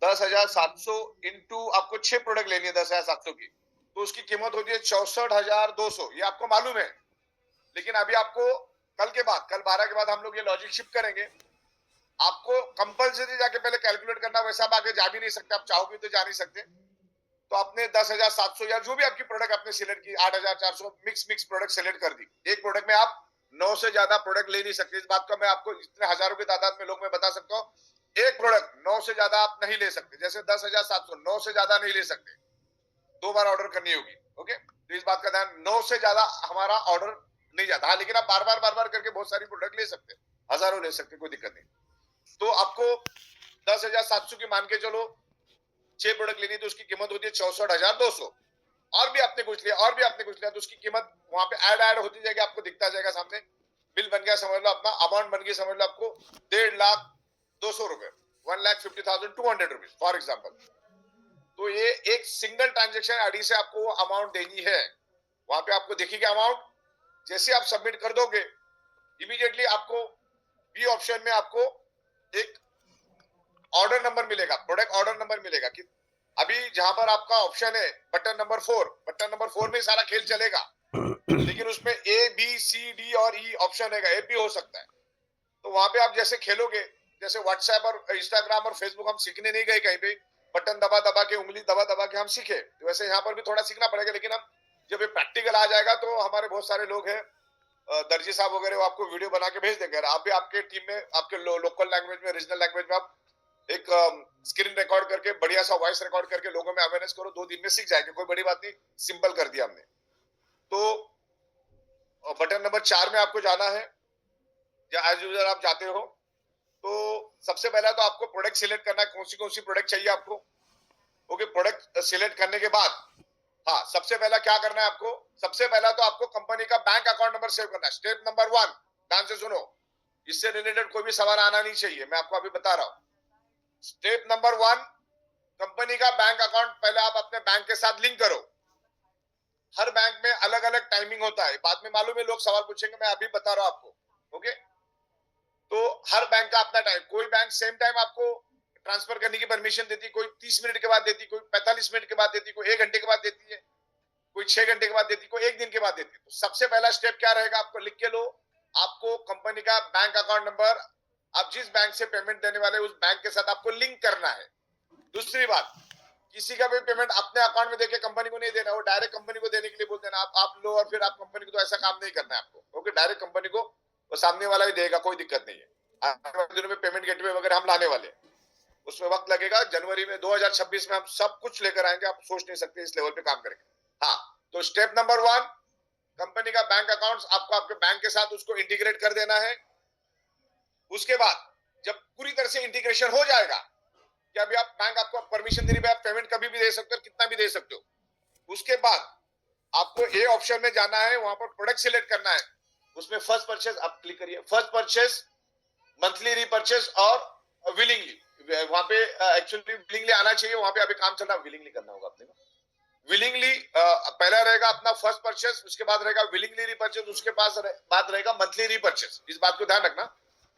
10,700 इंटू आपको 6 प्रोडक्ट लेनी है 10,700 की, तो उसकी कीमत होती है 64,200, ये आपको मालूम है। लेकिन अभी आपको कल 12 के बाद हम लोग ये लॉजिक शिफ्ट करेंगे, आपको कंपलसरी जाके पहले कैलकुलेट करना, वैसा आप आगे जा भी नहीं सकते, आप चाहोगे तो जा नहीं सकते। तो आपने 10,700 या जो भी आपकी प्रोडक्ट आपने सिलेक्ट की, 8,400 मिक्स प्रोडक्ट सिलेक्ट कर दी। एक प्रोडक्ट में आप 9 से ज्यादा प्रोडक्ट ले नहीं सकते। इस बात का मैं आपको इतने हजारों की तादाद में लोग मैं बता सकता हूँ, एक प्रोडक्ट 9 से ज्यादा आप नहीं ले सकते, जैसे 10,700, 9 से ज्यादा नहीं ले सकते, 2 बार ऑर्डर करनी होगी। ओके, तो इस बात का ध्यान, 9 से ज्यादा हमारा ऑर्डर नहीं जाता। हाँ, लेकिन आप बार बार करके बहुत सारी प्रोडक्ट ले सकते, हजारों ले सकते, कोई दिक्कत नहीं। तो आपको 10,700 की मान के चलो 6 प्रोडक्ट लेनी, तो उसकी कीमत होती है 64,200। और भी आपने कुछ लिया, और भी आपने कुछ लिया, तो उसकी कीमत वहां पे ऐड होती जाएगी, आपको दिखता जाएगा सामने, बिल बन गया, समझ लो अपना अमाउंट बन गई, समझ लो आपको 1,50,200 रुपए, 1,50,200 रुपीज फॉर एग्जाम्पल। तो ये एक सिंगल ट्रांजेक्शन आईडी से आपको वो अमाउंट देनी है, वहां पे आपको दिखेगी अमाउंट। जैसे आप सबमिट कर दोगे, इमीडिएटली आपको बी ऑप्शन में आपको एक ऑर्डर नंबर मिलेगा, प्रोडक्ट ऑर्डर नंबर मिलेगा। कि अभी जहां पर आपका ऑप्शन है बटन नंबर 4, बटन नंबर 4 में सारा खेल चलेगा, लेकिन उसमें ए बी सी डी और ई ऑप्शन है, ए भी हो सकता है। तो वहां पे आप जैसे खेलोगे, जैसे व्हाट्सएप और इंस्टाग्राम और फेसबुक हम सीखने नहीं गए कहीं पे, बटन दबा दबा के, उंगली दबा दबा के हम सीखे, तो वैसे यहाँ पर भी थोड़ा सीखना पड़ेगा। लेकिन हम जब ये प्रैक्टिकल आ जाएगा, तो हमारे बहुत सारे लोग हैं, दर्जी साहब वगैरह, वो आपको वीडियो बना के भेज देंगे। आप भी आपके टीम में, आपके लोकल लैंग्वेज में, रीजनल लैंग्वेज में आप एक स्क्रीन रिकॉर्ड करके, बढ़िया सा वॉइस रिकॉर्ड करके लोगों में अवेयरनेस करो, 2 दिन में सीख जाएंगे, कोई बड़ी बात नहीं, सिंपल कर दिया हमने। तो बटन नंबर 4 में आपको जाना है, या एज यूजर आप जाते हो, तो सबसे पहला तो आपको प्रोडक्ट सिलेक्ट करना है, कौन सी प्रोडक्ट चाहिए आपको। ओके, प्रोडक्ट सिलेक्ट करने के बाद, हाँ, सबसे पहला क्या करना है आपको, सबसे पहला तो आपको कंपनी का बैंक अकाउंट नंबर सेव करना है, स्टेप नंबर 1। ध्यान से सुनो, इससे रिलेटेड कोई भी सवाल आना नहीं चाहिए, मैं आपको अभी बता रहा हूं। स्टेप नंबर 1, कंपनी का बैंक अकाउंट पहले आप अपने बैंक के साथ लिंक करो। हर बैंक में अलग अलग टाइमिंग होता है, बाद में मालूम है, लोग सवाल पूछेंगे, मैं अभी बता रहा हूं आपको। ओके, तो हर बैंक का अपना टाइम, कोई बैंक सेम टाइम आपको ट्रांसफर करने की परमिशन देती, कोई 30 मिनट के बाद देती, कोई 45 मिनट के बाद देती, कोई 1 घंटे के बाद देती है, कोई 6 घंटे के बाद देती, कोई 1 दिन के बाद देती है। तो सबसे पहला स्टेप क्या रहेगा, आपको लिख के लो, आपको कंपनी का बैंक अकाउंट नंबर, आप जिस बैंक से पेमेंट देने वाले उस बैंक के साथ आपको लिंक करना है। दूसरी बात, किसी का भी पेमेंट अपने अकाउंट में देके कंपनी को नहीं देना, वो डायरेक्ट कंपनी को देने के लिए बोलते हैं, आप लो और फिर आप कंपनी को, तो ऐसा काम नहीं करना है आपको। ओके, डायरेक्ट कंपनी को वो सामने वाला ही देगा, कोई दिक्कत नहीं है। आने वाले दिनों में पेमेंट गेटवे वगैरह हम लाने वाले हैं, उसमें वक्त लगेगा, जनवरी में 2026 में हम सब कुछ लेकर आएंगे, आप सोच नहीं सकते इस लेवल पे काम करेंगे। हाँ, तो स्टेप नंबर 1, कंपनी का बैंक अकाउंट आपको आपके बैंक के साथ उसको इंटीग्रेट कर देना है। उसके बाद जब पूरी तरह से इंटीग्रेशन हो जाएगा, कि अभी आप बैंक आपको परमिशन दे रही है, आप पेमेंट कभी भी दे सकते हो, कितना भी दे सकते हो। उसके बाद आपको ए ऑप्शन में जाना है, वहां पर प्रोडक्ट सिलेक्ट करना है, उसमें फर्स्ट परचेज आप क्लिक करिए, फर्स्ट परचेज, मंथली रीपर्चेज और विलिंगली, वहां पे एक्चुअली विलिंगली आना चाहिए, वहां पे अभी काम चल रहा है, विलिंगली करना होगा अपने को। विलिंगली पहला रहेगा अपना फर्स्ट परचेज, उसके बाद रहेगा विलिंगली रीपर्चेज, उसके बाद रहेगा मंथली रीपर्चेज। इस बात को ध्यान रखना,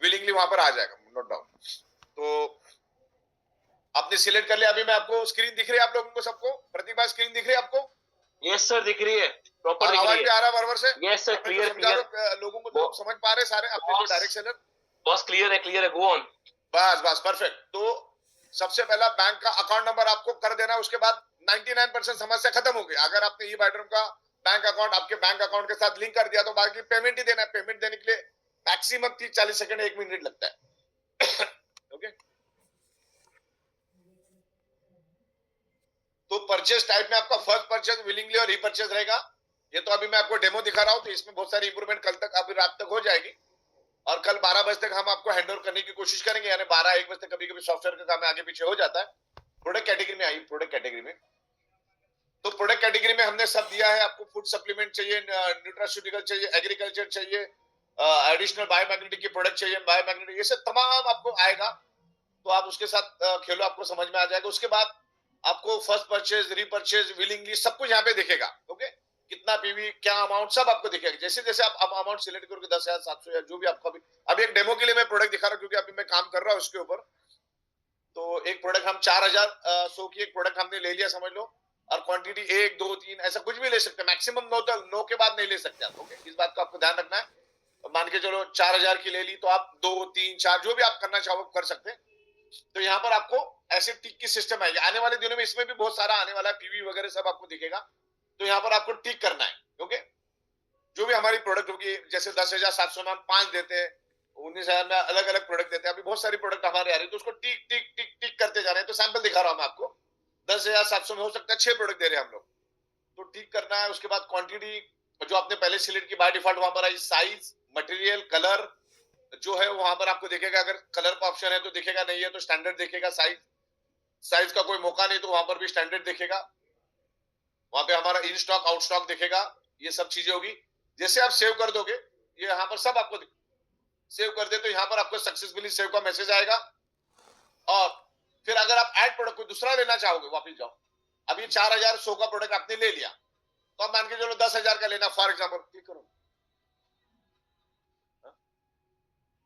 विलिंगली वहां पर आ जाएगा, नोट डाउन। तो आपने सिलेक्ट कर लिया, अभी मैं आपको स्क्रीन दिख रही है, आप लोगों को सबको, प्रतिभा स्क्रीन दिख रही है आपको? यस सर, दिख रही है, प्रॉपर दिख आवाज रही भी है। आ रहा है बराबर से? यस सर, क्लियर क्लियर, लोगों को लोग समझ पा रहे सारे अपने जो डायरेक्ट सेलर? बस क्लियर है, गो ऑन। बस परफेक्ट। तो सबसे पहला बैंक का अकाउंट नंबर आपको कर देना, उसके बाद 99% समस्या खत्म हो गई। अगर आपने ई बाइड्रम का बैंक अकाउंट आपके बैंक अकाउंट के साथ लिंक कर दिया, तो बाकी पेमेंट ही देना है। पेमेंट देने के लिए मैक्सिमम 30-40 सेकंड, 1 मिनट लगता है। ओके, तो परचेज टाइप में आपका फर्स्ट परचेज, विलिंगली और रीपर्चेज रहेगा। ये तो अभी मैं आपको डेमो दिखा रहा हूं, तो इसमें बहुत सारी इंप्रूवमेंट कल तक, अभी रात तक हो जाएगी, और कल 12 बजे तक हम आपको हैंडओवर करने की कोशिश करेंगे, यानी 12-1 बजे तक कभी कभी सॉफ्टवेयर का काम आगे पीछे हो जाता है। प्रोडक्ट कैटेगरी में आई, प्रोडक्ट कैटेगरी में, तो प्रोडक्ट कैटेगरी में हमने सब दिया है आपको। फूड सप्लीमेंट चाहिए, न्यूट्रास्यूटिकल चाहिए, एग्रीकल्चर चाहिए, एडिशनल बायोमैग्नेटिक की प्रोडक्ट चाहिए, बायोमैग्नेटिक, ये सब तमाम आपको आएगा, तो आप उसके साथ खेलो, आपको समझ में आ जाएगा। उसके बाद आपको फर्स्ट परचेज, रीपर्चेज, विलिंगली सब कुछ यहाँ पे दिखेगा। ओके, कितना पीवी, क्या अमाउंट, सब आपको दिखेगा। जैसे जैसे आप अमाउंट सिलेक्ट करोगे, 10,700 या जो भी आपको, अभी एक डेमो के लिए मैं प्रोडक्ट दिखा रहा हूँ, क्योंकि अभी मैं काम कर रहा हूँ उसके ऊपर। तो एक प्रोडक्ट हम 4,100 की एक प्रोडक्ट हमने ले लिया, समझ लो, और क्वांटिटी 1, 2, 3 ऐसा कुछ भी ले सकते हैं, मैक्सिमम 9 तक, 9 के बाद नहीं ले सकते आप। ओके, इस बात को आपको ध्यान रखना है। मान के चलो 4,000 की ले ली, तो आप 2, 3, 4 जो भी आप करना चाहो कर सकते हैं। तो यहाँ पर आपको ऐसे टिक की सिस्टम आएगी आने वाले दिनों में, इसमें भी बहुत सारा आने वाला है, पीवी वगैरह सब आपको दिखेगा। तो यहाँ पर आपको टिक करना है। ओके, जो भी हमारी प्रोडक्ट होगी, जैसे 10,700 में हम 5 देते हैं, 19,000 में अलग अलग प्रोडक्ट देते हैं। अभी बहुत सारी प्रोडक्ट हमारे आ रही है, तो उसको टिक टिक टिक टिक करते जा रहे हैं। तो सैंपल दिखा रहा हूं मैं आपको। 10,700 में हो सकता है 6 प्रोडक्ट दे रहे हैं हम लोग। तो ठीक करना है। उसके बाद क्वांटिटी जो आपने पहले सिलेक्ट की बाय डिफॉल्ट वहां पर आई, साइज, मटेरियल, कलर जो है वहां पर आपको दिखेगा। अगर कलर का ऑप्शन है तो दिखेगा, नहीं है तो स्टैंडर्ड दिखेगा। साइज का कोई मौका नहीं तो वहां पर भी स्टैंडर्ड दिखेगा। वहां पे हमारा इन स्टॉक आउट स्टॉक दिखेगा। ये सब चीजें होगी। जैसे आप सेव कर दोगे, ये यहाँ पर सब आपको सेव कर दे तो यहाँ पर आपको सक्सेसफुली सेव का मैसेज आएगा। और फिर अगर आप ऐड प्रोडक्ट कोई दूसरा लेना चाहोगे, वापिस जाओ। अब ये 4,100 का प्रोडक्ट आपने ले लिया, तो आप मान के चलो 10,000 का लेना फॉर एग्जाम्पल, क्लिक करो।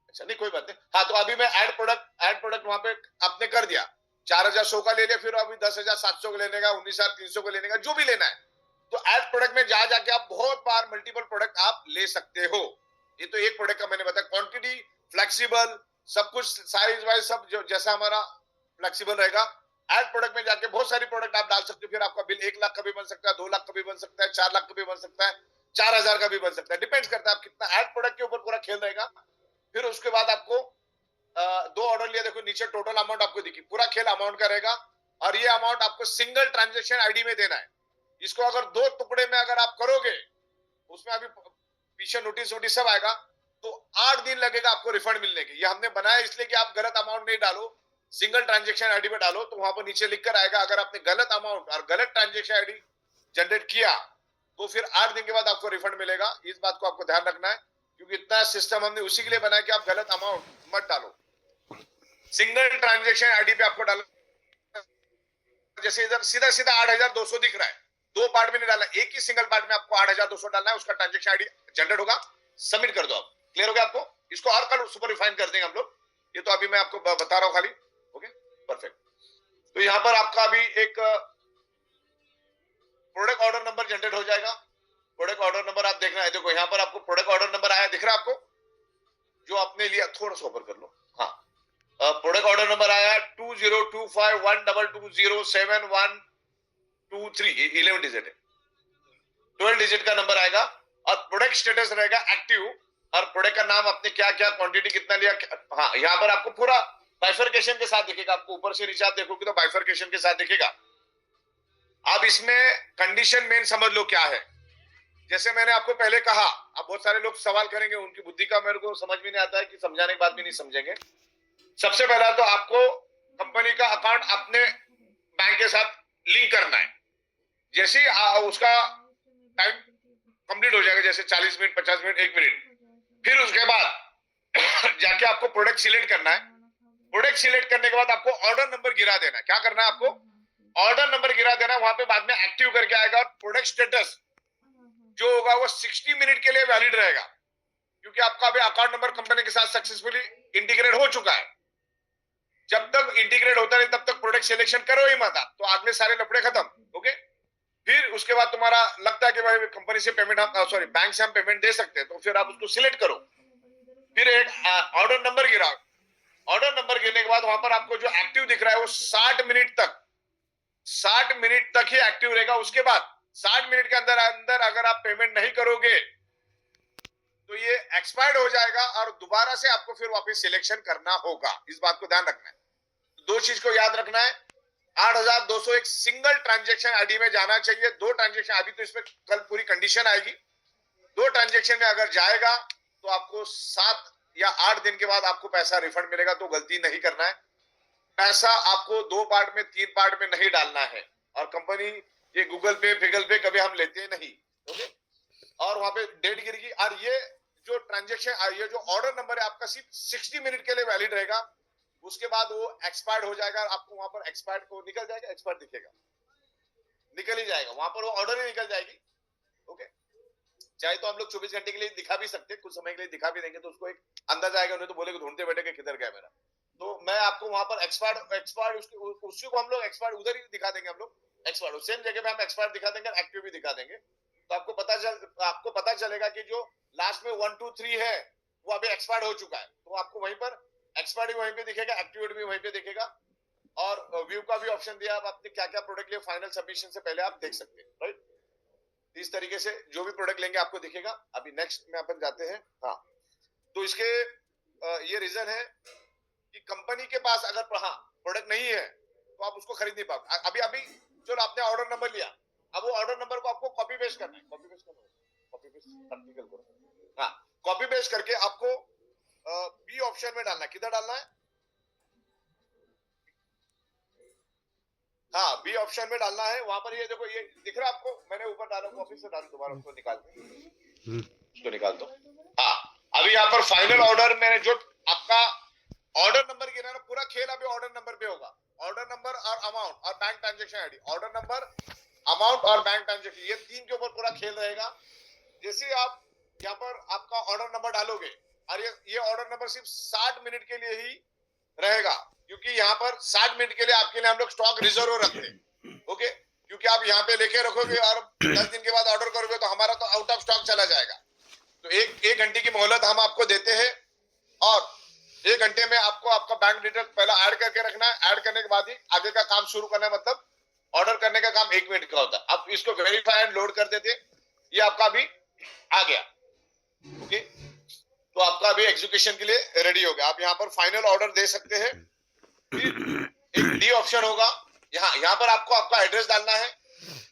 अच्छा नहीं, कोई बात नहीं। हाँ, तो अभी मैं ऐड प्रोडक्ट वहां पे आपने कर दिया। 4,100 का ले लिया, फिर अभी 10,700 का लेने का, 19,300 का लेने का, जो भी लेना है। तो ऐड प्रोडक्ट में जा जाके आप बहुत बार मल्टीपल प्रोडक्ट आप ले सकते हो। ये तो एक प्रोडक्ट का मैंने बताया। क्वांटिटी फ्लेक्सिबल, सब कुछ साइज वाइज सब जो जैसा हमारा फ्लेक्सिबल रहेगा। ऐड प्रोडक्ट में जाके बहुत सारी प्रोडक्ट आप डाल सकते हो। फिर आपका बिल 1 लाख का भी बन सकता है, 2 लाख का भी बन सकता है, 4 लाख का भी बन सकता है, 4,000 का भी बन सकता है। डिपेंड्स करता है आप कितना ऐड प्रोडक्ट के ऊपर पूरा खेल रहेगा। फिर उसके बाद आपको 2 ऑर्डर लिया, देखो नीचे टोटल अमाउंट आपको दिखी, पूरा खेल अमाउंट का रहेगा। और ये अमाउंट आपको सिंगल ट्रांजेक्शन आईडी में देना है। इसको अगर 2 टुकड़े में अगर आप करोगे, उसमें अभी पीछे नोटिस वोटिस सब आएगा, तो 8 दिन लगेगा आपको रिफंड मिलने के। ये हमने बनाया इसलिए कि आप गलत अमाउंट नहीं डालो, सिंगल ट्रांजेक्शन आईडी में डालो। तो वहां पर नीचे लिख कर आएगा, अगर आपने गलत अमाउंट और गलत ट्रांजेक्शन आईडी जनरेट किया तो फिर 8 दिन के बाद आपको रिफंड मिलेगा। इस बात को आपको ध्यान रखना है, क्योंकि इतना सिस्टम हमने उसी के लिए बनाया कि आप गलत अमाउंट मत डालो। सिंगल ट्रांजेक्शन आईडी पे आपको डालना। जैसे इधर सीधा सीधा 8,200 दिख रहा है, 2 पार्ट में नहीं डालना, एक ही सिंगल पार्ट में आपको 8,200 डालना है। उसका ट्रांजेक्शन आईडी जनरेट होगा, सबमिट कर दो आप। क्लियर हो गया आपको? इसको और कल सुपर रिफाइन कर देंगे हम लोग। ये तो अभी मैं आपको बता रहा हूं खाली। Okay, perfect. तो यहां पर आपका अभी एक प्रोडक्ट ऑर्डर नंबर जनरेट हो जाएगा। प्रोडक्ट ऑर्डर नंबर आप देखना है, देखो यहां पर आपको प्रोडक्ट ऑर्डर नंबर आया, दिख रहा है आपको? जो आपने लिया, थोड़ा सा ऊपर कर लो। हाँ, प्रोडक्ट ऑर्डर नंबर आया 20251222071123, 11 डिजिट है। 12 डिजिट का नंबर आएगा। और प्रोडक्ट स्टेटस रहेगा एक्टिव। और प्रोडक्ट का नाम आपने क्या क्या, क्वांटिटी कितना लिया। हाँ, यहाँ पर आपको पूरा बाइफरकेशन के साथ दिखेगा। आपको ऊपर से नीचे आप देखोगे तो बाइफरकेशन के साथ दिखेगा। अब इसमें कंडीशन मेन समझ लो क्या है। जैसे मैंने आपको पहले कहा, अब बहुत सारे लोग सवाल करेंगे, उनकी बुद्धि का मेरे को समझ में नहीं आता है कि समझाने के बाद भी नहीं समझेंगे। सबसे पहला तो आपको कंपनी का अकाउंट अपने बैंक के साथ लिंक करना है। जैसे ही उसका टाइम कंप्लीट हो जाएगा, जैसे 40 मिनट, 50 मिनट, 1 मिनट, फिर उसके बाद जाके आपको प्रोडक्ट सिलेक्ट करना है। प्रोडक्ट सिलेक्ट करने के बाद आपको ऑर्डर नंबर गिरा देना है। क्या करना है आपको? ऑर्डर नंबर गिरा देना है। वहां पे बाद में एक्टिव करके आएगा। और प्रोडक्ट स्टेटस जो होगा वो 60 मिनट के लिए वैलिड रहेगा, क्योंकि आपका अभी अकाउंट नंबर कंपनी के साथ सक्सेसफुली इंटीग्रेट हो चुका है। जब तक इंटीग्रेट होता नहीं तब तक प्रोडक्ट सिलेक्शन करो ही मत आप, तो अगले सारे लफड़े खत्म। ओके, फिर उसके बाद तुम्हारा लगता है कि भाई कंपनी से पेमेंट हम बैंक से हम पेमेंट दे सकते हैं, तो फिर आप उसको सिलेक्ट करो। फिर एक ऑर्डर नंबर गिराओ। ऑर्डर नंबर गिरने के बाद वहां पर आपको जो एक्टिव दिख रहा है वो 60 मिनट तक ही एक्टिव रहेगा। उसके बाद 60 मिनट के अंदर अंदर अगर आप पेमेंट नहीं करोगे तो ये एक्सपायर्ड हो जाएगा और दोबारा से आपको फिर वापस सिलेक्शन करना होगा। इस बात को ध्यान रखना है। 2 चीज को याद रखना है। 8,200 एक सिंगल ट्रांजेक्शन आईडी में जाना चाहिए। 2 ट्रांजेक्शन, अभी तो इसमें कल पूरी कंडीशन आएगी। 2 ट्रांजेक्शन में अगर जाएगा तो आपको 7 या 8 दिन के बाद आपको पैसा रिफंड मिलेगा। तो गलती नहीं करना है। पैसा आपको 2 पार्ट में, 3 पार्ट में नहीं डालना है। और कंपनी ये गूगल पे, फिगल पे कभी हम लेते नहीं। ओके, और वहां पे डेट गिरेगी। और ये जो ट्रांजेक्शन, ये जो ऑर्डर नंबर है आपका सिर्फ 60 मिनट के लिए वैलिड रहेगा। उसके बाद वो एक्सपायर्ड हो जाएगा। आपको वहां पर एक्सपायर्ड को निकल जाएगा, एक्सपायर्ड दिखेगा, निकल ही जाएगा, वहां पर वो ऑर्डर ही निकल जाएगी। ओके, चाहे तो हम लोग 24 घंटे के लिए दिखा भी सकते, कुछ समय के लिए दिखा भी देंगे, तो उसको एक अंदाजा आएगा। उन्हें तो बोलेगा ढूंढते बैठे किधर गया मेरा। तो मैं आपको वहां पर एक्सपायर्ड उसी को हम लोग एक्सपायर्ड उधर ही दिखा देंगे। हम लोग एक्सपायर्ड सेम जगह पे हम एक्सपायर्ड दिखा देंगे, एक्टिव भी दिखा देंगे। तो आपको पता चलेगा कि जो लास्ट में 1 2 3 है वो अभी एक्सपायर्ड हो चुका है। तो आपको वहीं पर एक्सपायर्ड भी वहीं पे दिखेगा, एक्टिवेट भी वहीं पे दिखेगा। और व्यू का भी ऑप्शन दिया, आप अपने क्या क्या प्रोडक्ट लिए फाइनल सबमिशन से पहले आप देख सकते हैं। राइट, इस तरीके से जो भी प्रोडक्ट लेंगे आपको दिखेगा। अभी नेक्स्ट में अपन जाते हैं। हाँ, तो इसके ये रीजन है कि कंपनी के पास अगर हाँ प्रोडक्ट नहीं है तो आप उसको खरीद नहीं पाओगे। अभी अभी चलो आपने ऑर्डर नंबर लिया, अब वो ऑर्डर नंबर को आपको कॉपी पेस्ट करना है, कॉपी पेस्ट प्रैक्टिकल करो, हाँ कॉपी पेस्ट करके आपको बी ऑप्शन में डालना है। किधर डालना है? हाँ बी ऑप्शन में डालना है। वहां पर ये देखो, ये दिख रहा है आपको, मैंने ऊपर डाला, कॉपी से डालू दोबारा, उसको निकाल दो, उसको निकाल दो। हाँ अभी यहाँ पर फाइनल ऑर्डर मैंने जो आपका ऑर्डर नंबर गिरा ना, पूरा खेल अभी ऑर्डर नंबर पे होगा। ऑर्डर नंबर और अमाउंट और bank transaction ID, order number, amount और बैंक ट्रांजेक्शन, ये तीन के ऊपर पूरा खेल रहेगा। जैसे आप यहाँ पर आपका ऑर्डर नंबर डालोगे और ये ऑर्डर नंबर सिर्फ 60 मिनट के लिए ही रहेगा, क्योंकि यहाँ पर 60 मिनट के लिए आपके लिए हम लोग स्टॉक रिजर्व रखते हैं। ओके, क्योंकि आप यहाँ पे लेके रखोगे और 10 दिन के बाद ऑर्डर करोगे तो हमारा तो आउट ऑफ स्टॉक चला जाएगा। तो एक घंटे की मोहलत हम आपको देते हैं और 1 घंटे में आपको आपका बैंक डिटेल पहला ऐड करके रखना है। ऐड करने के बाद ही आगे का काम शुरू करना है, मतलब ऑर्डर करने का काम 1 मिनट का होता है। आप इसको वेरीफाई एंड लोड कर देते, ये आपका अभी आ गया। ओके, तो आपका अभी एग्जीक्यूशन के लिए रेडी हो गया। आप यहाँ पर फाइनल ऑर्डर दे सकते हैं। एक डी ऑप्शन होगा, यहाँ पर आपको आपका एड्रेस डालना है।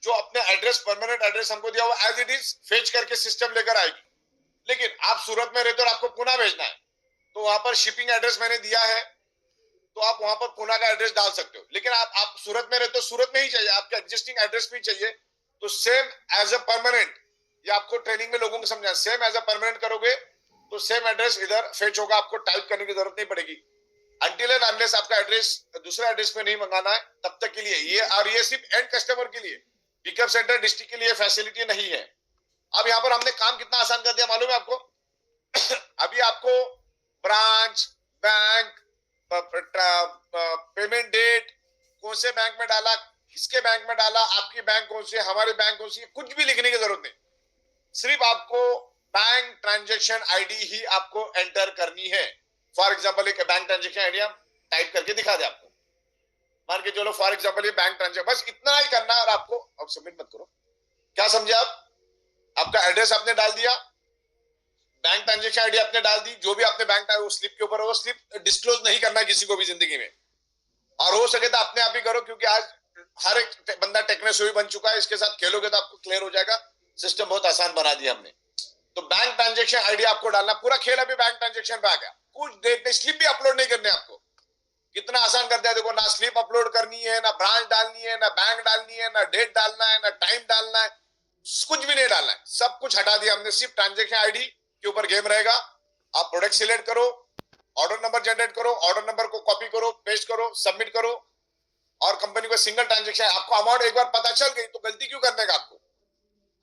जो अपने एड्रेस, परमानेंट एड्रेस हमको दिया हुआ एज इट इज फेच करके सिस्टम लेकर आएगी। लेकिन आप सूरत में रहते हो और आपको पुणे भेजना है, तो वहां पर शिपिंग एड्रेस मैंने दिया है, तो आप वहां पर पुणे का एड्रेस डाल सकते हो। लेकिन आप सूरत में रहते हो, सूरत में ही चाहिए, आपका एग्जिस्टिंग एड्रेस भी चाहिए, तो सेम एज अ परमानेंट, ये आपको ट्रेनिंग में लोगों को समझाना, सेम एज अ परमानेंट करोगे तो सेम एड्रेस इधर फेच होगा, आपको टाइप करने की जरूरत नहीं पड़ेगी। अनटिल एंड अनलेस आपका एड्रेस दूसरा एड्रेस पे नहीं मंगाना है तब तक के लिए ये, और ये सिर्फ एंड कस्टमर के लिए, पिकअप सेंटर डिस्ट्रिक्ट के लिए फैसिलिटी नहीं है। अब यहाँ पर हमने काम कितना आसान कर दिया मालूम है आपको? अभी आपको ब्रांच, बैंक, पेमेंट डेट, कौन से बैंक में डाला, किसके बैंक में डाला, आपकी बैंक कौन सी है, हमारे बैंक कौन सी है, कुछ भी लिखने की जरूरत नहीं। सिर्फ आपको बैंक ट्रांजेक्शन आईडी ही आपको एंटर करनी है। फॉर एग्जांपल एक बैंक ट्रांजेक्शन आईडी हम टाइप करके दिखा दे आपको, मान के चलो फॉर एग्जांपल ये बैंक ट्रांजेक्शन, बस इतना ही करना है। और आपको अब सबमिट मत करो, क्या समझे आप? आपका एड्रेस आपने डाल दिया, बैंक ट्रांजेक्शन आईडी आपने डाल दी, जो भी आपने बैंक वो स्लिप के ऊपर, वो स्लिप डिस्क्लोज नहीं करना किसी को भी जिंदगी में, और हो सके तो अपने आप ही करो, क्योंकि आज हर एक बंदा टेक्नोसोई बन चुका है। इसके साथ खेलोगे तो आपको क्लियर हो जाएगा, सिस्टम बहुत आसान बना दिया हमने। तो बैंक ट्रांजेक्शन आईडी आपको डालना, पूरा खेल अभी बैंक ट्रांजेक्शन पे आ गया। कुछ डेट, स्लिप भी अपलोड नहीं करने आपको, कितना आसान कर दिया देखो। ना स्लिप अपलोड करनी है, ना ब्रांच डालनी है, ना बैंक डालनी है, ना डेट डालना है, ना टाइम डालना है, कुछ भी नहीं डालना है, सब कुछ हटा दिया हमने। सिर्फ ट्रांजेक्शन आईडी के ऊपर गेम रहेगा। आप प्रोडक्ट सिलेक्ट करो, ऑर्डर नंबर जनरेट करो, ऑर्डर नंबर को कॉपी करो, पेस्ट करो, सबमिट करो, और कंपनी को सिंगल ट्रांजेक्शन। आपको अमाउंट एक बार पता चल गई तो गलती क्यों करने का?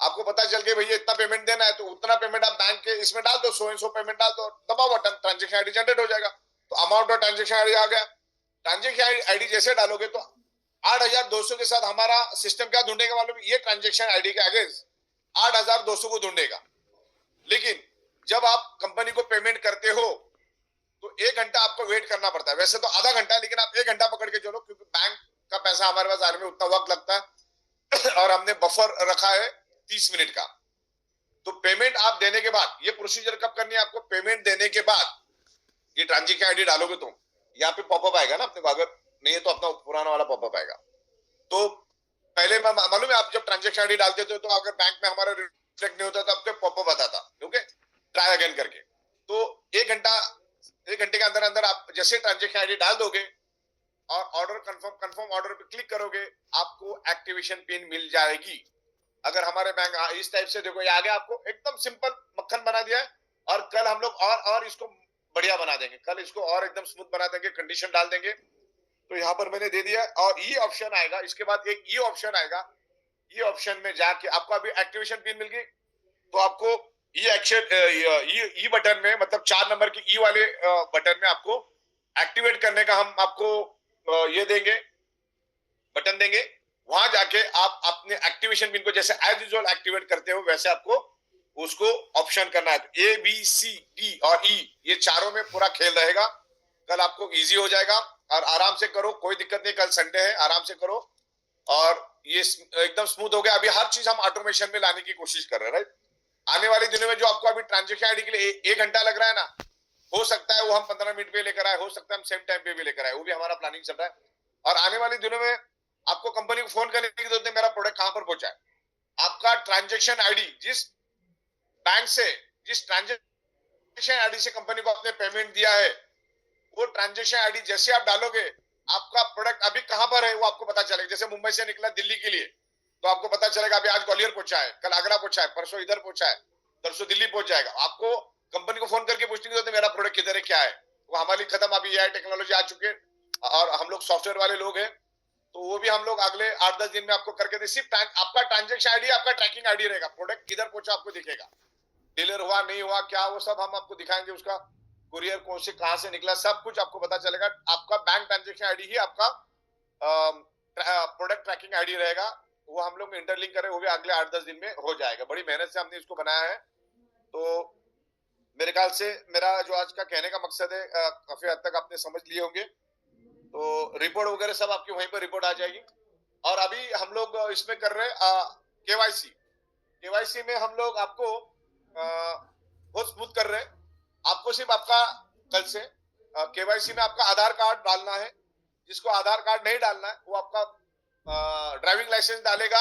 आपको पता चल गई भैया इतना पेमेंट देना है, तो उतना पेमेंट आप बैंक के इसमें डाल दो, 100 पेमेंट डाल दो, दबाओ बटन, ट्रांजेक्शन आईडी जनरेट हो जाएगा। तो अमाउंट और ट्रांजेक्शन आईडी आ गया। ट्रांजेक्शन आईडी जैसे डालोगे तो 8200 के साथ हमारा सिस्टम क्या ढूंढेगा मालूम? ये ट्रांजेक्शन आईडी के अगेंस्ट 8200 को ढूंढेगा। लेकिन जब आप कंपनी को पेमेंट करते हो तो 1 घंटा आपको वेट करना पड़ता है, वैसे तो आधा घंटा, लेकिन आप 1 घंटा पकड़ के चलो, क्योंकि बैंक का पैसा हमारे पास आने में उतना वक्त लगता है और हमने बफर रखा है 30 मिनट का। तो पेमेंट आप देने के बाद, ये प्रोसीजर कब करनी है आपको? पेमेंट देने के बाद ये ट्रांजेक्शन आईडी डालोगे तो यहाँ पे पॉपअप आएगा ना अपने को, अगर नहीं है तो अपना पुराना वाला पॉपअप आएगा। तो पहले मालूम है, आप जब ट्रांजेक्शन आईडी डालते थे तो अगर बैंक में हमारा रिफ्लेक्ट नहीं होता तो आपको पॉपअप आता था, ओके, ट्राई अगेन करके। तो 1 घंटे के अंदर अंदर आप जैसे ट्रांजेक्शन आईडी डाल दोगे और ऑर्डर कंफर्म ऑर्डर पे क्लिक करोगे, आपको एक्टिवेशन पिन मिल जाएगी। अगर हमारे बैंक इस टाइप से देखो, ये आ गया, आपको एकदम सिंपल मक्खन बना दिया है। और कल हम लोग और इसको बढ़िया बना देंगे, कल इसको और एकदम स्मूथ बना देंगे, कंडीशन डाल देंगे। तो यहाँ पर मैंने दे दिया, और ये ऑप्शन आएगा, इसके बाद एक ये ऑप्शन आएगा। ये ऑप्शन में जाके आपको अभी एक्टिवेशन पिन मिल गई, तो आपको ये एक्शन ई बटन में, मतलब 4 नंबर की ई वाले बटन में आपको एक्टिवेट करने का हम आपको ये देंगे, बटन देंगे। वहां जाके आप अपने एक्टिवेशन पिन को जैसे एज यूजुअल एक्टिवेट करते हो वैसे आपको उसको ऑप्शन करना है। ए बी सी डी और ई, ये चारों में पूरा खेल रहेगा। कल आपको इजी हो जाएगा और आराम से करो, कोई दिक्कत नहीं, कल संडे है, आराम से करो। और ये एकदम स्मूथ हो गया। अभी हर चीज हम ऑटोमेशन में लाने की कोशिश कर रहे हैं, राइट। आने वाले दिनों में जो आपको अभी ट्रांजेक्शन आईडी के लिए 1 घंटा लग रहा है ना, हो सकता है वो हम 15 मिनट पे लेकर आए, हो सकता है हम सेम टाइम पे भी लेकर आए, वो भी हमारा प्लानिंग चल रहा है। और आने वाले दिनों में आपको कंपनी को फोन करने की जरूरत नहीं, मेरा प्रोडक्ट कहां पर पहुंचा है। आपका ट्रांजेक्शन आईडी जिस बैंक से, जिस ट्रांजेक्शन आईडी से कंपनी को आपने पेमेंट दिया है, वो ट्रांजेक्शन आईडी जैसे आप डालोगे, आपका प्रोडक्ट अभी कहां पर है वो आपको पता चलेगा। जैसे मुंबई से निकला दिल्ली के लिए, तो आपको पता चलेगा अभी आज ग्वालियर पहुंचा है, कल आगरा पहुंचा है, परसों इधर पहुंचा है, परसों दिल्ली पहुंच जाएगा। आपको कंपनी को फोन करके पूछने की जरूरत है मेरा प्रोडक्ट किधर है, क्या है। वो हमारी खत्म, अभी एआई टेक्नोलॉजी आ चुके हैं और हम लोग सॉफ्टवेयर वाले लोग हैं, तो वो भी हम लोग अगले 8-10 दिन में आपको करके दे। सिर्फ आपका ट्रांजेक्शन आईडी, आपका ट्रैकिंग आईडी रहेगा, प्रोडक्ट किधर पहुंचा आपको दिखेगा, डिलीवर हुआ नहीं हुआ क्या, वो सब हम आपको दिखाएंगे। उसका कुरियर कौन से कहां से निकला, सब कुछ आपको पता चलेगा। आपका बैंक ट्रांजेक्शन आईडी ही आपका प्रोडक्ट ट्रैकिंग आईडी रहेगा, वो हम लोग इंटरलिंक करें, वो भी अगले 8-10 दिन में हो जाएगा। बड़ी मेहनत से हमने इसको बनाया है। तो मेरे ख्याल से मेरा जो आज का कहने का मकसद है काफी हद तक आपने समझ लिए होंगे। तो रिपोर्ट वगैरह सब आपकी वहीं पर रिपोर्ट आ जाएगी। और अभी हम लोग इसमें कर रहे हैं केवाईसी। केवाईसी में हम लोग आपको बहुत स्मूथ कर रहे हैं। आपको सिर्फ आपका कल से केवाईसी में आपका आधार कार्ड डालना है। जिसको आधार कार्ड नहीं डालना है वो आपका ड्राइविंग लाइसेंस डालेगा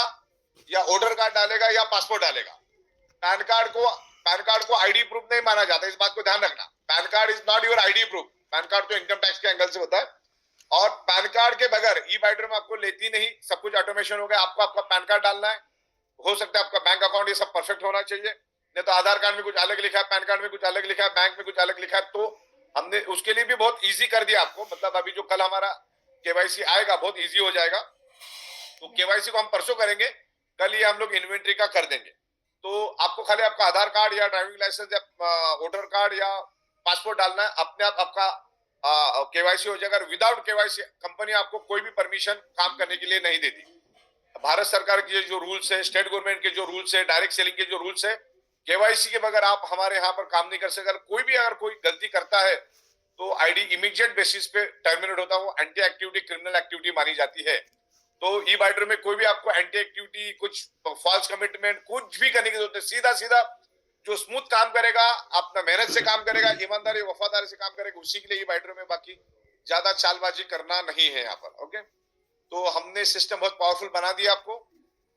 या वोटर कार्ड डालेगा या पासपोर्ट डालेगा। पैन कार्ड को आईडी प्रूफ नहीं माना जाता, इस बात को ध्यान रखना। Pan card is not your ID proof. Pan card तो इनकम टैक्स के एंगल से होता है, और पैन कार्ड के बगैर ई बाइटर में आपको लेती नहीं। सब कुछ ऑटोमेशन हो गया। आपको आपका पैन कार्ड डालना है, हो सकता है आपका बैंक अकाउंट ये सब परफेक्ट होना चाहिए, नहीं तो आधार कार्ड में कुछ अलग लिखा है, पैन कार्ड में कुछ अलग लिखा है, बैंक में कुछ अलग लिखा है। तो हमने उसके लिए भी बहुत इजी कर दिया आपको। मतलब अभी जो कल हमारा केवाईसी आएगा बहुत इजी हो जाएगा। तो केवाईसी को हम परसों करेंगे, कल ये हम लोग इन्वेंट्री का कर देंगे। तो आपको खाली आपका आधार कार्ड या ड्राइविंग लाइसेंस या वोटर कार्ड या पासपोर्ट डालना है, अपने आप आपका केवाईसी हो जाएगा। विदाउट केवाईसी कंपनी आपको कोई भी परमिशन काम करने के लिए नहीं देती। भारत सरकार के जो रूल्स है, स्टेट गवर्नमेंट के जो रूल्स है, डायरेक्ट सेलिंग के जो रूल्स है, केवाईसी के बगैर आप हमारे यहाँ पर काम नहीं कर सकते। कोई भी अगर कोई गलती करता है तो आईडी इमीडिएट बेसिस पे टर्मिनेट होता है, वो एंटी एक्टिविटी, क्रिमिनल एक्टिविटी मानी जाती है। तो ई बाइटर में कोई भी आपको एंटी एक्टिविटी, कुछ फॉल्स कमिटमेंट, कुछ भी करने की जरूरत है। सीधा सीधा जो स्मूथ काम करेगा, अपना मेहनत से काम करेगा, ईमानदारी वफादारी से काम करेगा, उसी के लिए ई बाइटर में। बाकी ज्यादा चालबाजी करना नहीं है यहाँ पर। ओके, तो हमने सिस्टम बहुत पावरफुल बना दिया आपको।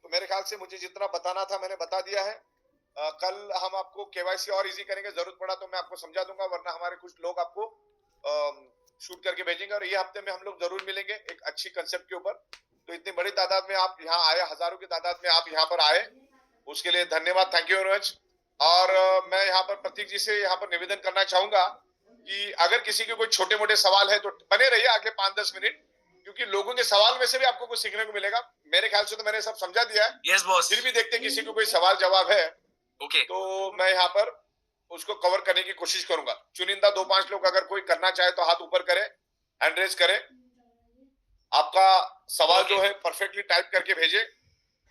तो मेरे ख्याल से मुझे जितना बताना था मैंने बता दिया है। कल हम आपको केवाईसी और इजी करेंगे, जरूरत पड़ा तो मैं आपको समझा दूंगा, वरना हमारे कुछ लोग आपको शूट करके भेजेंगे। और ये हफ्ते में हम लोग जरूर मिलेंगे एक अच्छी कंसेप्ट के ऊपर। तो इतनी बड़ी तादाद में आप यहाँ आए, हजारों की तादाद में आप यहाँ पर आए, उसके लिए धन्यवाद, थैंक यू वेरी मच। और मैं यहाँ पर प्रतीक जी से यहाँ पर निवेदन करना चाहूंगा कि अगर किसी के कोई छोटे मोटे सवाल है तो बने रहिए अगले 5-10 मिनट, क्योंकि लोगों के सवाल में से भी आपको कुछ सीखने को मिलेगा। मेरे ख्याल से तो मैंने सब समझा दिया है। Yes boss. फिर भी देखते किसी को कोई सवाल जवाब है ओके, तो मैं यहाँ पर उसको कवर करने की कोशिश करूंगा। चुनिंदा 2-5 लोग अगर कोई करना चाहे तो हाथ ऊपर करें, हैंड रेज करें, आपका सवाल जो है परफेक्टली टाइप करके भेजे।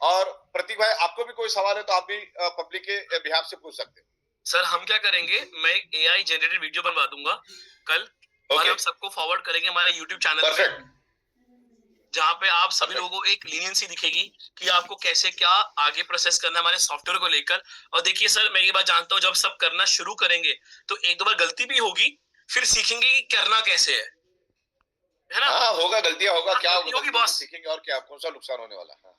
और प्रतीक भाई आपको भी कोई सवाल है तो आप भी पब्लिक के बिहाफ से पूछ सकते हैं। सर हम क्या करेंगे, मैं एआई जनरेटेड वीडियो बनवा दूंगा कल, और हम सबको फॉरवर्ड करेंगे हमारे यूट्यूब चैनल पे, परफेक्ट, जहाँ पे आप सभी लोगों को एक लीनियंसी दिखेगी कि आपको कैसे क्या आगे प्रोसेस करना है हमारे सॉफ्टवेयर को लेकर। और देखिए सर, मैं ये बात जानता हूँ, जब सब करना शुरू करेंगे तो एक दो बार गलती भी होगी, फिर सीखेंगे कि करना कैसे है ना। हाँ होगा, गलतियां होगा, क्या होगी बॉस, सीखेंगे और क्या, कौन सा नुकसान होने वाला है।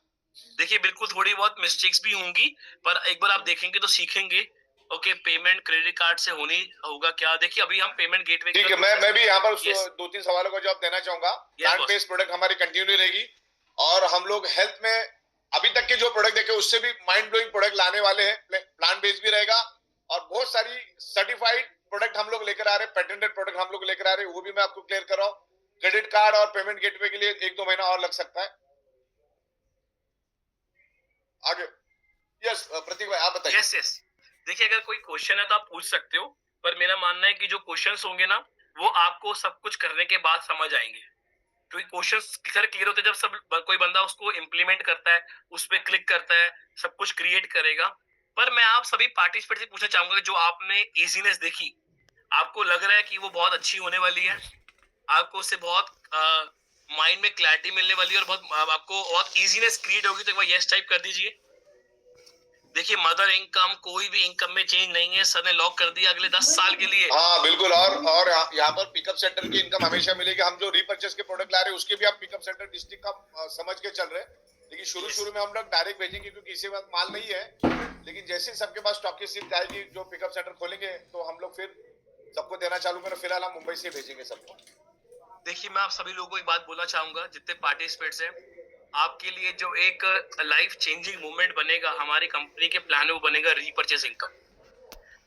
देखिए बिल्कुल थोड़ी बहुत मिस्टेक्स भी होंगी, पर एक बार आप देखेंगे तो सीखेंगे। ओके, पेमेंट क्रेडिट कार्ड से होनी होगा क्या, देखिए अभी हम पेमेंट गेटवे, ठीक है। मैं भी यहाँ पर 2-3 सवालों का जवाब देना चाहूंगा। प्लांट बेस्ड प्रोडक्ट हमारी कंटिन्यू रहेगी, और हम लोग हेल्थ में अभी तक के जो प्रोडक्ट देखे उससे भी माइंड ब्लोइंग प्रोडक्ट लाने वाले हैं। प्लांट बेस्ड भी रहेगा, और बहुत सारी सर्टिफाइड प्रोडक्ट हम लोग लेकर आ रहे हैं, पेटेंटेड प्रोडक्ट हम लोग लेकर आ रहे हैं, वो भी मैं आपको क्लियर कर रहा हूँ। क्रेडिट कार्ड और पेमेंट गेटवे के लिए 1-2 महीना और लग सकता है। आगे यस प्रतीक भाई आप बताइए। यस, देखिए अगर कोई क्वेश्चन है तो आप पूछ सकते हो, पर मेरा मानना है कि जो क्वेश्चंस होंगे ना वो आपको सब कुछ करने के बाद समझ आएंगे, क्योंकि क्वेश्चंस क्लियर होते हैं जब सब कोई बंदा उसको इम्प्लीमेंट करता है, उस पर क्लिक करता है, सब कुछ क्रिएट करेगा। पर मैं आप सभी पार्टिसिपेंट से पूछना चाहूंगा, जो आपने इजीनेस देखी, आपको लग रहा है कि वो बहुत अच्छी होने वाली है, आपको उससे बहुत माइंड में क्लैरिटी मिलने वाली है, और बहुत आपको बहुत इजीनेस क्रिएट होगी, तो एक बार यस टाइप कर दीजिए। देखिए मदर इनकम कोई भी इनकम में चेंज नहीं है, सर ने लॉक कर दिया अगले 10 साल के लिए। हाँ बिल्कुल। और यहाँ पर पिकअप सेंटर की इनकम हमेशा मिलेगी। हम जो रीपर्चेस के प्रोडक्ट ला रहे हैं उसके भी हम पिकअप सेंटर डिस्ट्रिक्ट का समझ के चल रहे हैं, लेकिन शुरू में हम लोग डायरेक्ट भेजेंगे क्योंकि इसी बात माल नहीं है। लेकिन जैसे ही सबके पास स्टॉक की शिफ्ट आएगी, जो पिकअप सेंटर खोलेंगे तो हम लोग फिर सबको देना चालू करें। फिलहाल हम मुंबई से भेजेंगे सबको। देखिए मैं आप सभी लोगों को एक बात बोलना चाहूंगा, जितने पार्टिसिपेट्स हैं, आपके लिए जो एक लाइफ चेंजिंग मूवमेंट बनेगा हमारी कंपनी के प्लान में, वो बनेगा रीपर्चेस इनकम।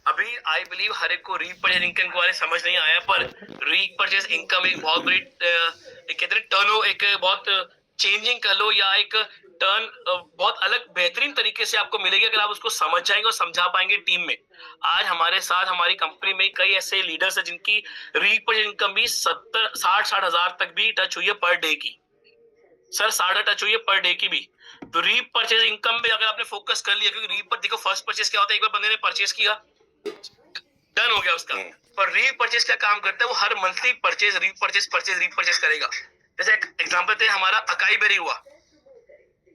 अभी आई बिलीव हर एक को रीपर्चेस इनकम के बारे में समझ नहीं आया, पर रीपर्चेस इनकम एक बहुत बड़ी कहते हैं टर्न, एक बहुत चेंजिंग कर लो या एक टर्न बहुत अलग बेहतरीन तरीके से आपको मिलेगी अगर आप उसको समझ जाएंगे और समझा पाएंगे टीम में। आज हमारे साथ हमारी कंपनी में कई ऐसे लीडर्स हैं जिनकी रीपर्चेस इनकम भी 60 हजार तक भी टच हुई है पर डे की। सर 60 टच हुई है पर डे की भी। तो रीपर्चेस इनकम पे अगर आपने फोकस कर लिया, क्योंकि देखो फर्स्ट परचेस क्या होता है, एक बार बंदे ने परचेस किया डन हो गया उसका। पर रीपर्चेस क्या काम करता है, वो हर मंथली परचेज रीपर्चेस करेगा। जैसे एक एग्जांपल थे, हमारा अकाई बेरी हुआ।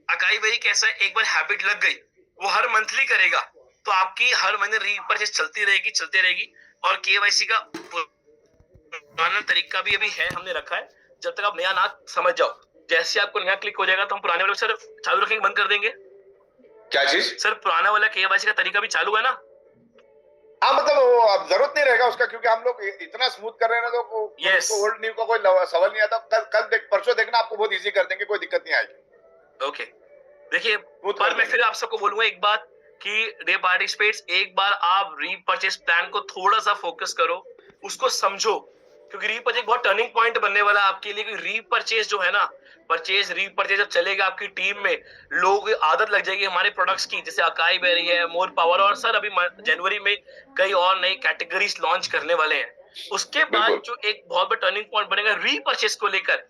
अकाई बेरी कैसा है, एक बार हैबिट लग गई वो हर मंथली करेगा, तो आपकी हर महीने रीपर्चेस चलती रहेगी। और केवाईसी का पुराना तरीका भी अभी है, हमने रखा है, जब तक आप नया ना समझ जाओ। जैसे आपको नया क्लिक हो जाएगा तो हम पुराने वाले सर चालू रखेंगे, बंद कर देंगे। क्या चीज? सर पुराना वाला केवाईसी का तरीका भी चालू है ना? हाँ मतलब वो अब जरूरत नहीं रहेगा उसका, क्योंकि हम लोग इतना स्मूथ कर रहे हैं ना, तो Yes. ओल्ड न्यू का कोई सवाल नहीं आता। परसों देखना, आपको बहुत इजी कर देंगे, कोई दिक्कत नहीं आएगी। ओके देखिए, पर मैं फिर आप सबको बोलूंगा एक बात कि डे पार्टिसिपेट्स, एक बार आप रीपर्चेस प्लान को थोड़ा सा फोकस करो, उसको समझो, क्योंकि रीपर्चेस बहुत टर्निंग पॉइंट बनने वाला है आपके लिए। क्योंकि रीपर्चेस जो है ना, रीपर्चेस जब चलेगा आपकी टीम में, लोग आदत लग जाएगी हमारे प्रोडक्ट्स की, जैसे अकाई बेरी है, मोर पावर, और सर अभी जनवरी में कई और नई कैटेगरीज लॉन्च करने वाले हैं। उसके बाद जो एक बहुत बड़ा टर्निंग पॉइंट बनेगा रीपर्चेस को लेकर,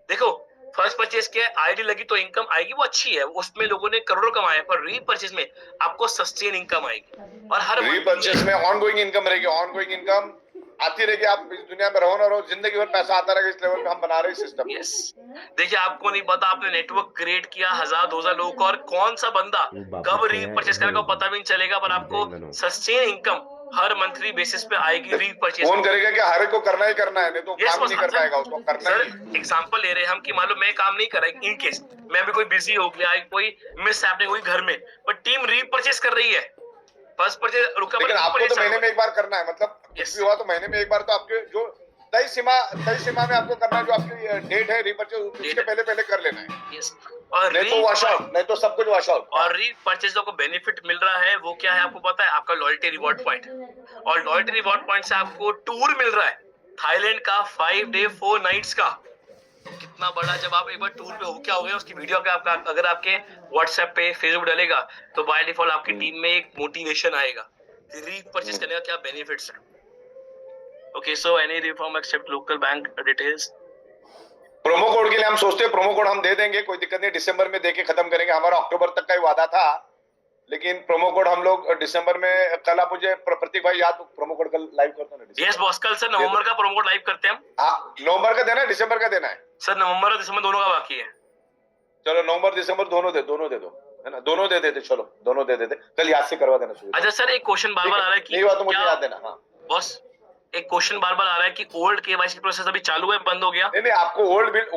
देखो फर्स्ट परचेस के आईडी लगी तो इनकम आएगी, वो अच्छी है, उसमें लोगों ने करोड़ों कमाए, पर रीपर्चेस में आपको सस्टेन इनकम आएगी। और हर रीपर्चेस में ऑनगोइंग इनकम रहेगी, ऑनगोइंग इनकम आती रहेगी। आप इस दुनिया में रहो ना रहो, जिंदगी भर पैसा आता रहेगा। इस लेवल पे हम बना रहे हैं सिस्टम। यस देखिए, आपको नहीं पता, आपने नेटवर्क क्रिएट किया 1000-2000 लोगों का, और कौन सा बंदा कब रीपर्चेस करेगा पता भी नहीं चलेगा, पर आपको सस्टेन इनकम हर मंथली बेसिस पे आएगी रीपर्चेस। फोन करेगा कि हर एक को करना ही करना है, नहीं तो काम नहीं कर पाएगा, उसको करना सर ही। एग्जांपल ले रहे हैं हम कि मान लो मैं काम नहीं कर रहा, इन केस मैं भी कोई बिजी हो गया, कोई मिस हैपनिंग हुई घर में, पर टीम रीपर्चेस कर रही है, फर्स्ट परचेस रुका, लेकिन आपको तो महीने में एक बार करना है, मतलब Yes. कुछ भी हुआ तो महीने में एक बार तो आपके जो तय सीमा में आपको करना है, जो आपकी डेट है रीपर्चेस, उसके पहले कर लेना है। यस और नहीं तो वॉश आउट, नहीं तो सब कुछ वॉश आउट। और रीपर्चेस को बेनिफिट मिल रहा है, वो क्या है आपको पता है? आपका लॉयल्टी रिवॉर्ड पॉइंट, और लॉयल्टी रिवॉर्ड पॉइंट से आपको टूर मिल रहा है थाईलैंड का 5 डे 4 नाइट्स का। कितना बड़ा, जब आप एक बार टूर पे हो क्या हो गया, उसकी वीडियो का आपका अगर आपके व्हाट्सएप पे फेसबुक डालेगा तो बाय डिफॉल्ट आपकी टीम में एक मोटिवेशन आएगा कि रीपर्चेस करने का क्या बेनिफिट्स है। Okay so any reform except local bank details. Promo code के लिए हम सोचते हैं, प्रोमो कोड हम दे देंगे, कोई दिक्कत नहीं, दिसंबर में देके खत्म करेंगे। हमारा अक्टूबर तक का ही वादा था, लेकिन प्रोमो कोड हम लोग दिसंबर में, कल आप मुझे प्रतीक भाई याद, प्रोमो कोड कल लाइव करते हैं। यस बॉस, कल सर नवंबर का प्रोमो कोड लाइव करते हैं हम। हाँ, नवंबर का देना है, दिसंबर का देना है? सर नवंबर और दिसंबर दोनों का बाकी है। चलो नवंबर दिसंबर दोनों दे दो, है ना, दोनों दे देते, चलो दोनों दे देते, कल याद से करवा देना। अच्छा सर, एक क्वेश्चन बार बार आ रहा है कि नहीं हुआ तो मुझे याद देना। हाँ बॉस, एक क्वेश्चन बार बार आ रहा है कि ओल्ड केवाईसी प्रोसेस अभी चालू है, बंद हो गया? नहीं, आपको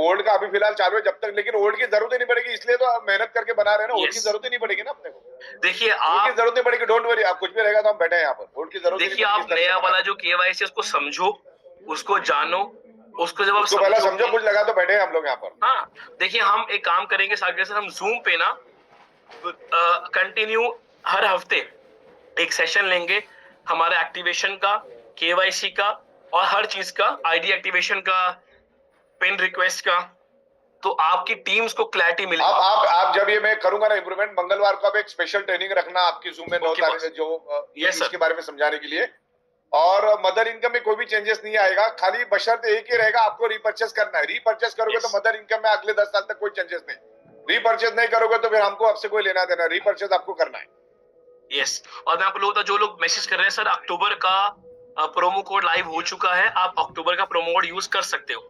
ओल्ड का अभी फिलहाल चालू है जब तक, लेकिन ओल्ड की जरूरत ही नहीं पड़ेगी, इसलिए तो मेहनत करके बना रहे हैं ना। ओल्ड की जरूरत ही नहीं पड़ेगी ना अपने को। देखिए ओल्ड की जरूरत नहीं पड़ेगी, डोंट वरी, आप कुछ भी रहेगा तो हम बैठे हैं यहाँ पर। ओल्ड की जरूरत देखिए, आप नया वाला जो केवाईसी उसको समझो, उसको जानो, उसको जब आप पहला समझो, कुछ लगा तो बैठे हैं हम लोग यहाँ पर। हाँ देखिए, हम एक काम करेंगे सागर सर, हम जूम पे ना कंटिन्यू हर हफ्ते एक सेशन लेंगे हमारे एक्टिवेशन का, केवाईसी का, और हर चीज का, आईडी एक्टिवेशन का, पिन रिक्वेस्ट का, तो आपकी टीम्स को क्लैरिटी मिलेगी। आप जब ये मैं करूंगा ना इम्प्रूवमेंट, मंगलवार को आप एक स्पेशल ट्रेनिंग रखना आपकी जूम में 9 तारीख, जो इसके बारे में समझाने के लिए। और मदर इनकम में कोई भी चेंजेस नहीं आएगा, खाली बशर्ते एक ही रहेगा, आपको रीपर्चेस करना है। रीपर्चेस करोगे तो मदर इनकम में अगले 10 साल तक कोई चेंजेस नहीं। रीपर्चेस नहीं करोगे तो फिर हमको आपसे कोई लेना देना, रीपर्चेस आपको करना है। यस और मैं आपको लोग जो लोग मैसेज कर रहे हैं, सर अक्टूबर का प्रोमो कोड लाइव हो चुका है, आप अक्टूबर का प्रोमो कोड यूज कर सकते हो।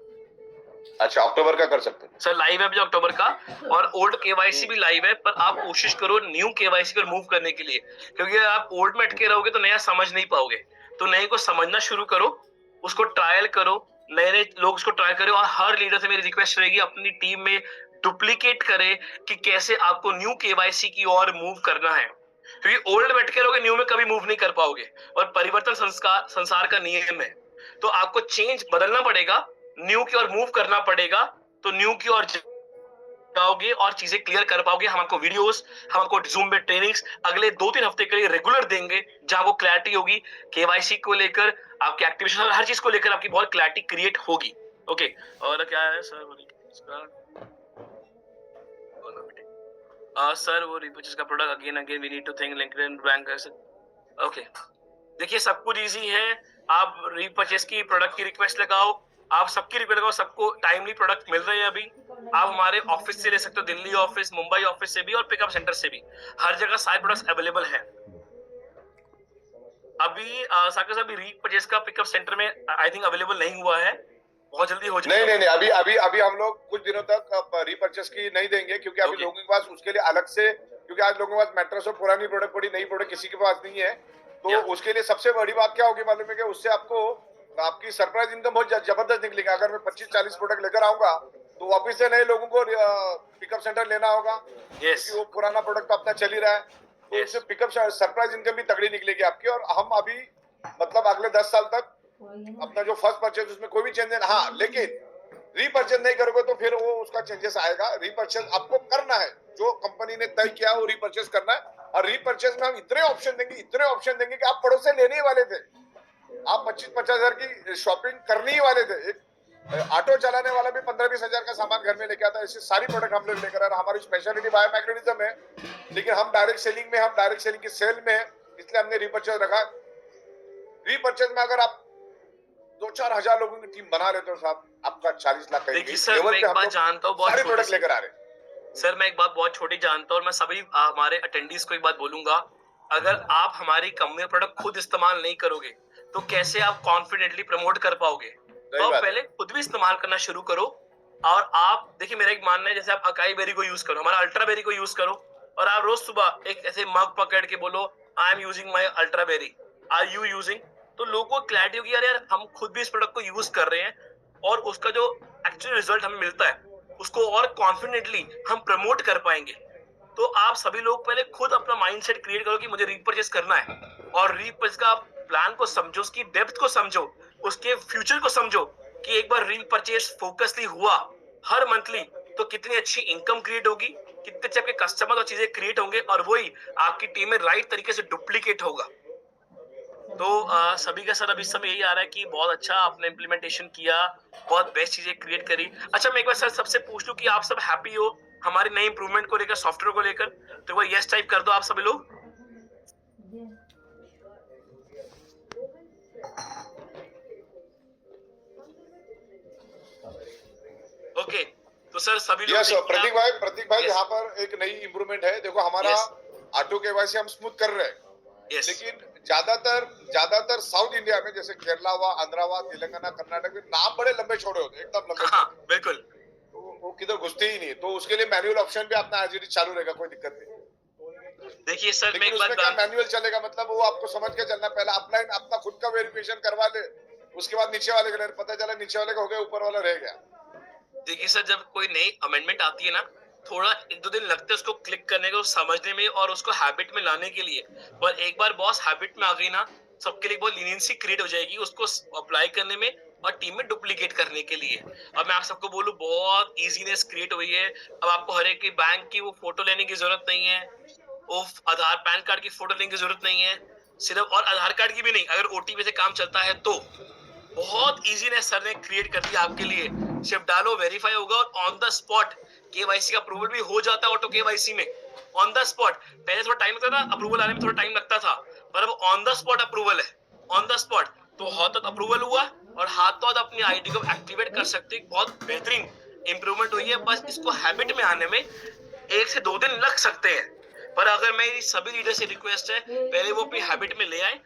अच्छा, अक्टूबर का कर सकते हैं। सर लाइव है अभी अक्टूबर का, और ओल्ड केवाईसी भी लाइव है, पर आप कोशिश करो न्यू केवाईसी पर मूव करने के लिए, क्योंकि अगर आप ओल्ड में अटके रहोगे तो नया समझ नहीं पाओगे। तो नए को समझना शुरू करो, उसको ट्रायल करो, नए नए लोग उसको ट्राई करो, और हर लीडर से मेरी रिक्वेस्ट रहेगी अपनी टीम में डुप्लीकेट करे कि कैसे आपको न्यू केवाईसी की ओर मूव करना है, क्योंकि ओल्ड में अटके रहोगे न्यू में कभी मूव नहीं कर पाओगे, और परिवर्तन संसार का नियम है। तो आपको चेंज बदलना पड़ेगा, न्यू की ओर मूव करना पड़ेगा, तो न्यू की ओर जाओगे और चीजें क्लियर कर पाओगे। हम आपको वीडियोस, हम आपको जूम में ट्रेनिंग्स अगले 2-3 हफ्ते के लिए रेगुलर देंगे, जहां वो क्लैरिटी होगी केवाईसी को लेकर, आपके एक्टिवेशन और हर चीज को लेकर आपकी बहुत क्लैरिटी क्रिएट होगी। ओके, और क्या है सर इसका सर वो रिपर्चेस का product again we need to think LinkedIn bank. Okay, देखिए सब कुछ इजी है। आप रीपरचेस की प्रोडक्ट की रिक्वेस्ट लगाओ, आप सबकी रिक्वेस्ट लगाओ, सबको टाइमली प्रोडक्ट मिल रहे हैं अभी। आप हमारे ऑफिस से ले सकते हो, दिल्ली ऑफिस, मुंबई ऑफिस से भी, और पिकअप सेंटर से भी, हर जगह सारे प्रोडक्ट्स अवेलेबल है। अभी साकिब साहब रीपरचेस का पिकअप सेंटर में आई थिंक अवेलेबल नहीं हुआ है, बहुत जल्दी हो जाएगा। नहीं, अभी हम लोग कुछ दिनों तक रीपर्चेस की नहीं देंगे, क्योंकि अभी लोगों के पास उसके लिए अलग से, क्योंकि आज लोगों के पास मैट्रेस और पुरानी प्रोडक्ट पड़ी, नई प्रोडक्ट किसी के पास नहीं है। तो उसके लिए सबसे बड़ी बात क्या होगी मालूम है, कि उससे आपको आपकी सरप्राइज इनकम बहुत जबरदस्त निकलेगा। अगर मैं 25-40 प्रोडक्ट लेकर आऊंगा तो वापिस से नए लोगों को पिकअप सेंटर लेना होगा, क्योंकि वो पुराना प्रोडक्ट तो अपना चल ही रहा है। तो उससे पिकअप सरप्राइज इनकम भी तगड़ी निकलेगी आपकी। और हम अभी मतलब अगले 10 साल तक अपना जो फर्स्ट परचेज उसमें कोई भी चेंज नहीं, हाँ लेकिन रीपर्चेज नहीं करोगे तो फिर वो उसका चेंजेस आएगा। रीपर्चेज आपको करना है, जो कंपनी ने तय किया वो रीपर्चेज करना है। और रीपर्चेज में हम इतने ऑप्शन देंगे कि आप पड़ोस से लेने ही वाले थे, आप 25-50 हजार की शॉपिंग करने ही वाले थे। एक ऑटो चलाने वाला भी 15-20 हजार का सामान घर में लेके आता है। ऐसी सारी प्रोडक्ट हम लोग लेकर आ रहे हैं। हमारी स्पेशलिटी बायोमैग्नेटिज्म है, लेकिन हम डायरेक्ट सेलिंग की सेल में है, इसलिए हमने रीपर्चेज रखा। रीपर्चेज में अगर आप 2-4 हजार लोगों की टीम बना लेते हो साहब, आपका 40 लाख का देखिए सर, मैं एक बात जानता हूँ, सारे प्रोडक्ट लेकर आ रहे हैं। सर मैं एक बात बहुत छोटी जानता हूँ, और मैं सभी हमारे अटेंडीज को एक बात बोलूंगा, अगर आप हमारी कंपनी प्रोडक्ट खुद इस्तेमाल नहीं करोगे तो कैसे आप कॉन्फिडेंटली प्रमोट कर पाओगे? तो आप पहले खुद भी इस्तेमाल करना शुरू करो। और आप देखिए, मेरा एक मानना है, जैसे आप अकाई बेरी को यूज करो, हमारा अल्ट्रा बेरी को यूज करो, और आप रोज सुबह एक ऐसे मग पकड़ के बोलो I am using my ultra berry, are you using, तो लोगों को क्लैरिटी होगी, यार हम खुद भी इस प्रोडक्ट को यूज कर रहे हैं, और उसका जो एक्चुअल रिजल्ट हमें मिलता है उसको और कॉन्फिडेंटली हम प्रमोट कर पाएंगे। तो आप सभी लोग पहले खुद अपना माइंडसेट क्रिएट करो कि मुझे रीपरचेस करना है, और रीपरचेस का प्लान को समझो, उसकी डेप्थ को समझो, उसके फ्यूचर को समझो, कि एक बार रीपरचेस फोकसली हुआ हर मंथली तो कितनी अच्छी इनकम क्रिएट होगी, कितने अच्छे आपके कस्टमर और चीजें क्रिएट होंगे, और वही आपकी टीम में राइट तरीके से डुप्लीकेट होगा। तो सभी का सर अभी समय यही आ रहा है कि बहुत अच्छा आपने इम्प्लीमेंटेशन किया, बहुत बेस्ट चीजें क्रिएट करी। अच्छा, मैं एक बार सर सबसे पूछ लूं कि आप सब हैप्पी हो हमारे नए इंप्रूवमेंट को लेकर, सॉफ्टवेयर को लेकर? तो वो यस टाइप कर दो आप सभी लोग। ओके, तो सर सभी लोग प्रतीक भाई यहाँ पर एक नई इंप्रूवमेंट है। देखो हमारा ऑटो केवाईसी हम स्मूथ कर रहे हैं, लेकिन ज्यादातर साउथ इंडिया में, जैसे केरला हुआ, आंध्रा हुआ, तेलंगाना, कर्नाटक में नाम बड़े लंबे छोड़े होते, एकदम लंबे। हाँ, बिल्कुल। तो वो किधर घुसते ही नहीं, तो उसके लिए मैनुअल ऑप्शन भी अपना एज चालू रहेगा, कोई दिक्कत नहीं। देखिए सर, मैं एक बात क्या मैनुअल चलेगा, मतलब वो आपको समझ के चलना, पहले अपलाइन अपना खुद का वेरिफिकेशन करवा ले, उसके बाद नीचे वाले का, पता चला नीचे वाले का हो गया, ऊपर वाला रह गया। देखिए सर, जब कोई नई अमेंडमेंट आती है ना, थोड़ा 1-2 दिन लगते हैं उसको क्लिक करने को, समझने में, और उसको हैबिट में लाने के लिए। पर एक बार बॉस हैबिट में आ गई ना, सबके लिए बहुत लीनियंसी क्रिएट हो जाएगी उसको अप्लाई करने में और टीम में डुप्लीकेट करने के लिए। अब मैं आप सबको बोलूं, बहुत इजीनेस क्रिएट हुई है। अब आपको हर एक बैंक की वो फोटो लेने की जरूरत नहीं है, वो आधार पैन कार्ड की फोटो लेने की जरूरत नहीं है सिर्फ, और आधार कार्ड की भी नहीं, अगर ओटीपी से काम चलता है तो बहुत इजीनेस सर ने क्रिएट कर दिया आपके लिए। सिर्फ डालो, वेरीफाई होगा, और ऑन द स्पॉट केवाईसी का अप्रूवल भी हो जाता है ऑटो केवाईसी में, ऑन द स्पॉट। पहले थोड़ा टाइम लगता था, अप्रूवल आने में थोड़ा टाइम लगता था, पर अब ऑन द स्पॉट अप्रूवल है, ऑन द स्पॉट। तो हाथों अप्रूवल हुआ और हाथों अपनी आईडी को एक्टिवेट कर सकते हैं। बहुत बेहतरीन इंप्रूवमेंट हुई है। बस इसको हैबिट में आने में 1 से 2 दिन लग सकते हैं, पर अगर मेरी सभी लीडर से रिक्वेस्ट है, पहले वो अपनी हैबिट में ले आए,